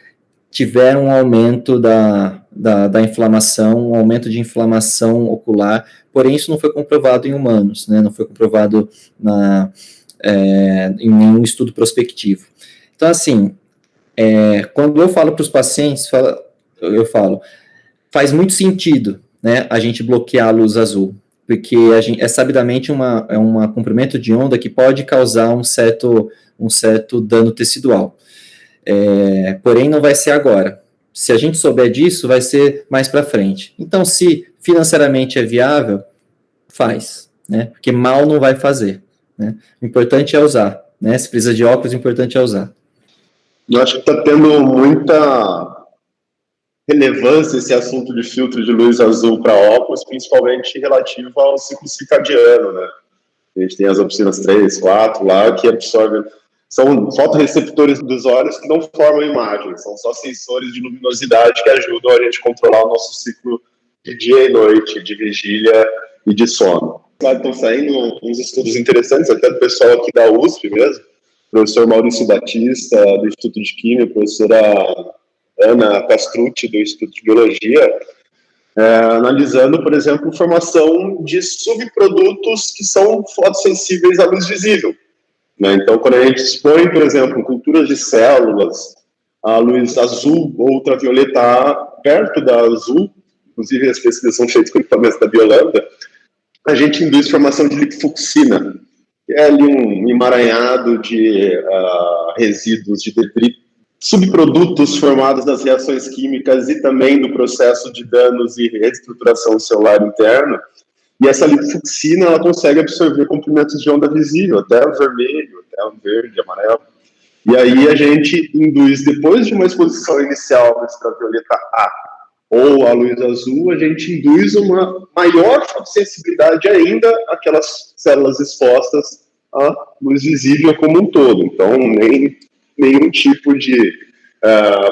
tiveram um aumento da inflamação, um aumento de inflamação ocular, porém isso não foi comprovado em humanos, né, não foi comprovado em nenhum estudo prospectivo. Então, assim, quando eu falo para os pacientes, eu falo, faz muito sentido, né, a gente bloquear a luz azul, porque é sabidamente um comprimento de onda que pode causar um certo dano tecidual. Porém, não vai ser agora. Se a gente souber disso, vai ser mais para frente. Então, se financeiramente é viável, faz, né? Porque mal não vai fazer, né? O importante é usar, né? Se precisa de óculos, o importante é usar. Eu acho que está tendo muita relevância esse assunto de filtro de luz azul para óculos, principalmente relativo ao ciclo circadiano, né? A gente tem as oficinas 3, 4 lá, que absorvem. São fotorreceptores dos olhos que não formam imagem, são só sensores de luminosidade que ajudam a gente a controlar o nosso ciclo de dia e noite, de vigília e de sono. Lá estão saindo uns estudos interessantes, até do pessoal aqui da USP mesmo, o professor Maurício Batista, do Instituto de Química, a professora Ana Castrucci, do Instituto de Biologia, analisando, por exemplo, formação de subprodutos que são fotossensíveis à luz visível. Né? Então, quando a gente expõe, por exemplo, culturas de células, a luz azul ou ultravioleta perto da azul, inclusive as pesquisas são feitas com equipamentos da Biolambda, a gente induz formação de lipofucsina, que é ali um emaranhado de resíduos de detritos, subprodutos formados das reações químicas e também do processo de danos e reestruturação celular interna. E essa lipofucsina, ela consegue absorver comprimentos de onda visível, até o vermelho, até o verde, amarelo. E aí a gente induz, depois de uma exposição inicial à ultravioleta A ou à luz azul, a gente induz uma maior fotossensibilidade ainda àquelas células expostas à luz visível como um todo. Então, nenhum tipo de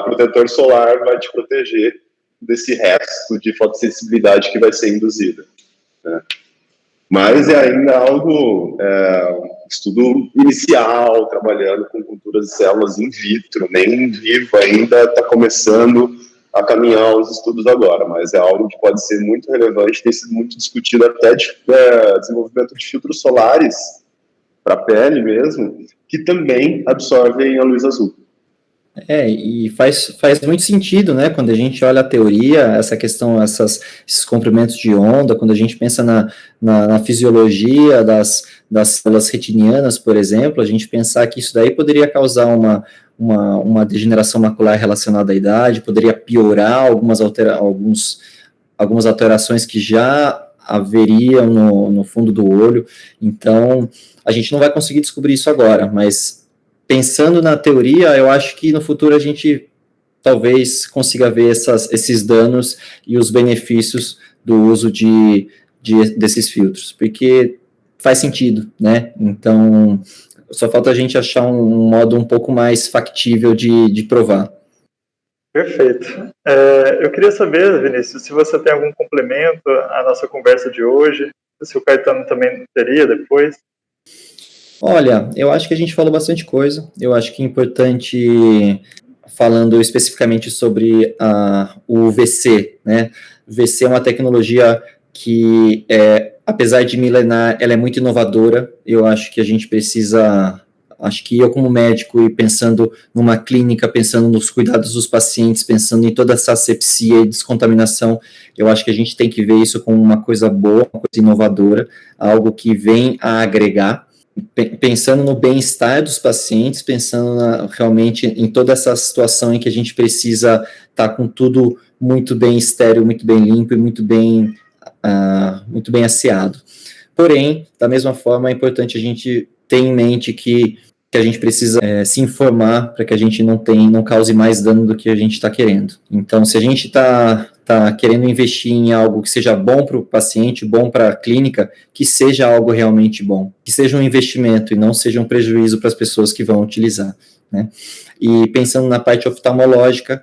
protetor solar vai te proteger desse resto de fotossensibilidade que vai ser induzida. Mas é ainda algo, estudo inicial, trabalhando com culturas de células in vitro, nem in vivo ainda está começando a caminhar os estudos agora, mas é algo que pode ser muito relevante, tem sido muito discutido até de desenvolvimento de filtros solares para a pele mesmo, que também absorvem a luz azul. E faz muito sentido, né, quando a gente olha a teoria, essa questão, esses comprimentos de onda, quando a gente pensa na fisiologia das células retinianas, por exemplo, a gente pensar que isso daí poderia causar uma degeneração macular relacionada à idade, poderia piorar algumas alterações que já haveriam no fundo do olho. Então, a gente não vai conseguir descobrir isso agora, mas pensando na teoria, eu acho que no futuro a gente talvez consiga ver esses danos e os benefícios do uso desses filtros, porque faz sentido, né? Então, só falta a gente achar um modo um pouco mais factível de provar. Perfeito. Eu queria saber, Vinícius, se você tem algum complemento à nossa conversa de hoje, se o Caetano também teria depois. Olha, eu acho que a gente falou bastante coisa. Eu acho que é importante, falando especificamente sobre o VC, né? O VC é uma tecnologia que, apesar de milenar, ela é muito inovadora. Eu acho que a gente precisa, acho que eu como médico e pensando numa clínica, pensando nos cuidados dos pacientes, pensando em toda essa asepsia e descontaminação, eu acho que a gente tem que ver isso como uma coisa boa, uma coisa inovadora, algo que vem a agregar, pensando no bem-estar dos pacientes, pensando realmente em toda essa situação em que a gente precisa estar com tudo muito bem estéril, muito bem limpo e muito bem asseado. Porém, da mesma forma, é importante a gente ter em mente que a gente precisa se informar para que a gente não cause mais dano do que a gente está querendo. Então, se a gente está querendo investir em algo que seja bom para o paciente, bom para a clínica, que seja algo realmente bom, que seja um investimento e não seja um prejuízo para as pessoas que vão utilizar, né? E pensando na parte oftalmológica,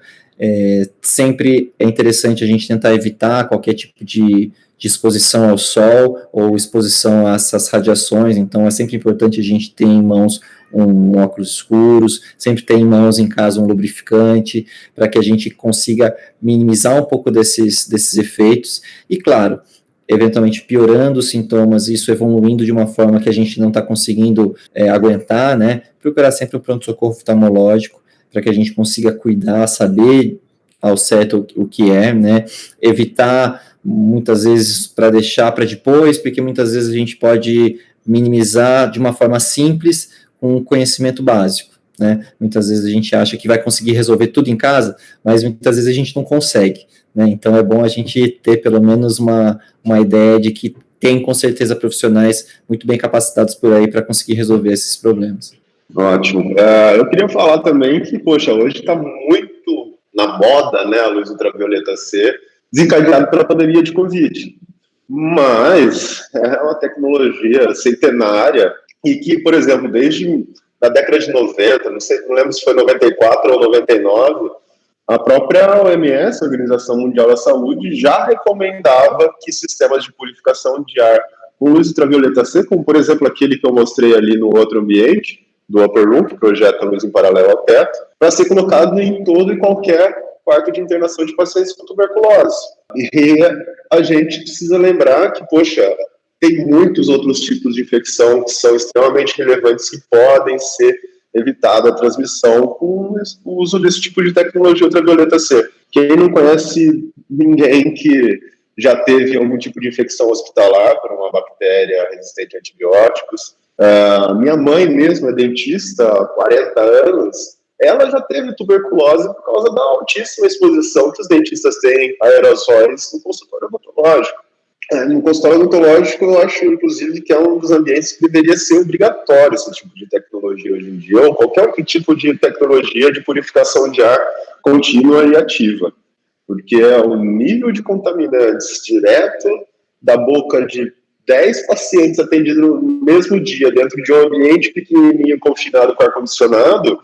sempre é interessante a gente tentar evitar qualquer tipo de exposição ao sol ou exposição a essas radiações, então é sempre importante a gente ter em mãos um óculos escuros, sempre ter em mãos em casa um lubrificante, para que a gente consiga minimizar um pouco desses efeitos, e claro, eventualmente piorando os sintomas, isso evoluindo de uma forma que a gente não está conseguindo aguentar, né, procurar sempre um pronto-socorro oftalmológico, para que a gente consiga cuidar, saber ao certo o que é, né, evitar muitas vezes para deixar para depois, porque muitas vezes a gente pode minimizar de uma forma simples, com conhecimento básico, né? Muitas vezes a gente acha que vai conseguir resolver tudo em casa, mas muitas vezes a gente não consegue, né? Então é bom a gente ter pelo menos uma ideia de que tem com certeza profissionais muito bem capacitados por aí para conseguir resolver esses problemas. Ótimo. Eu queria falar também que, poxa, hoje está muito na moda, né, a luz ultravioleta C, desencadeado pela pandemia de Covid. Mas é uma tecnologia centenária e que, por exemplo, desde a década de 90, não lembro se foi 94 ou 99, a própria OMS, a Organização Mundial da Saúde, já recomendava que sistemas de purificação de ar com luz ultravioleta C, como por exemplo aquele que eu mostrei ali no outro ambiente, do Upper Room, que projeta luz em paralelo ao teto, para ser colocado em todo e qualquer quarto de internação de pacientes com tuberculose. E a gente precisa lembrar que, poxa, tem muitos outros tipos de infecção que são extremamente relevantes que podem ser evitada a transmissão com o uso desse tipo de tecnologia ultravioleta C. Quem não conhece ninguém que já teve algum tipo de infecção hospitalar por uma bactéria resistente a antibióticos? Minha mãe mesmo é dentista há 40 anos, ela já teve tuberculose por causa da altíssima exposição que os dentistas têm a aerossóis no consultório odontológico. No consultório odontológico, eu acho, inclusive, que é um dos ambientes que deveria ser obrigatório esse tipo de tecnologia hoje em dia, ou qualquer outro tipo de tecnologia de purificação de ar contínua e ativa, porque é o nível de contaminantes direto da boca de 10 pacientes atendidos no mesmo dia, dentro de um ambiente pequenininho, confinado com ar-condicionado,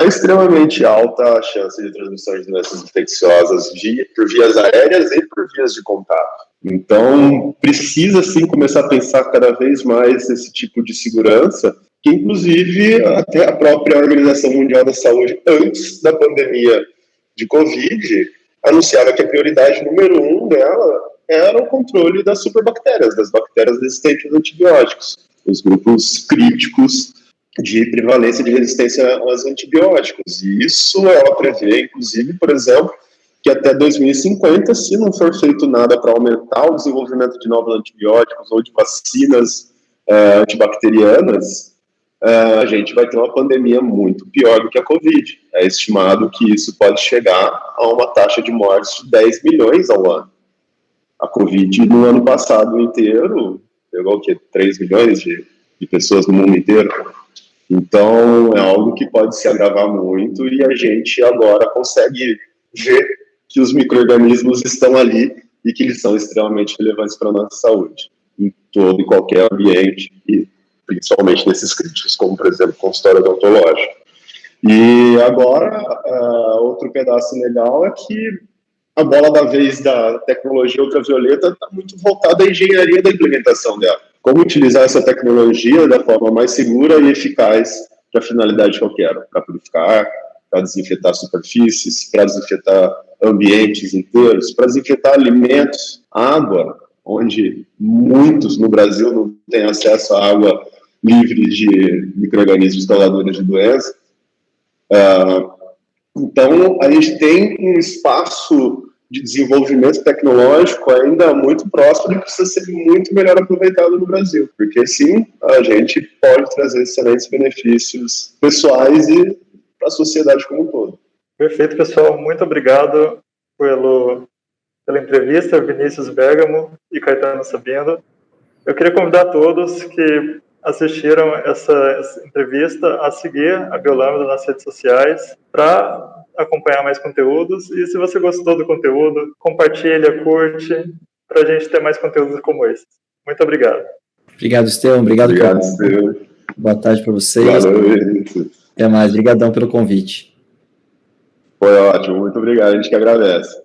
é extremamente alta a chance de transmissão de doenças infecciosas por vias aéreas e por vias de contato. Então, precisa sim começar a pensar cada vez mais nesse tipo de segurança, que inclusive até a própria Organização Mundial da Saúde, antes da pandemia de Covid, anunciava que a prioridade número 1 dela era o controle das superbactérias, das bactérias resistentes a antibióticos, os grupos críticos de prevalência de resistência aos antibióticos. E isso ela prevê, inclusive, por exemplo, que até 2050, se não for feito nada para aumentar o desenvolvimento de novos antibióticos ou de vacinas antibacterianas, a gente vai ter uma pandemia muito pior do que a Covid. É estimado que isso pode chegar a uma taxa de mortes de 10 milhões ao ano. A Covid, no ano passado inteiro, pegou o quê? 3 milhões de pessoas no mundo inteiro. Então, é algo que pode se agravar muito e a gente agora consegue ver que os micro-organismos estão ali e que eles são extremamente relevantes para a nossa saúde, em todo e qualquer ambiente, e principalmente nesses críticos, como, por exemplo, consultório odontológico. E agora, outro pedaço legal é que a bola da vez da tecnologia ultravioleta está muito voltada à engenharia da implementação dela. Como utilizar essa tecnologia da forma mais segura e eficaz para a finalidade que eu quero, para purificar, para desinfetar superfícies, para desinfetar ambientes inteiros, para desinfetar alimentos, água, onde muitos no Brasil não têm acesso à água livre de micro-organismos causadores de doença. Então, a gente tem um espaço de desenvolvimento tecnológico ainda muito próximo e precisa ser muito melhor aproveitado no Brasil, porque sim, a gente pode trazer excelentes benefícios pessoais e para a sociedade como um todo. Perfeito, pessoal. Muito obrigado pela entrevista, Vinícius Bergamo e Caetano Sabino. Eu queria convidar todos que assistiram essa entrevista a seguir a Biolambda nas redes sociais para acompanhar mais conteúdos. E se você gostou do conteúdo, compartilha, curte, para a gente ter mais conteúdos como esse. Muito obrigado. Obrigado, Estevão. Obrigado, Estevão. Boa tarde para vocês. Boa noite. Até mais. Obrigadão pelo convite. Foi ótimo. Muito obrigado. A gente que agradece.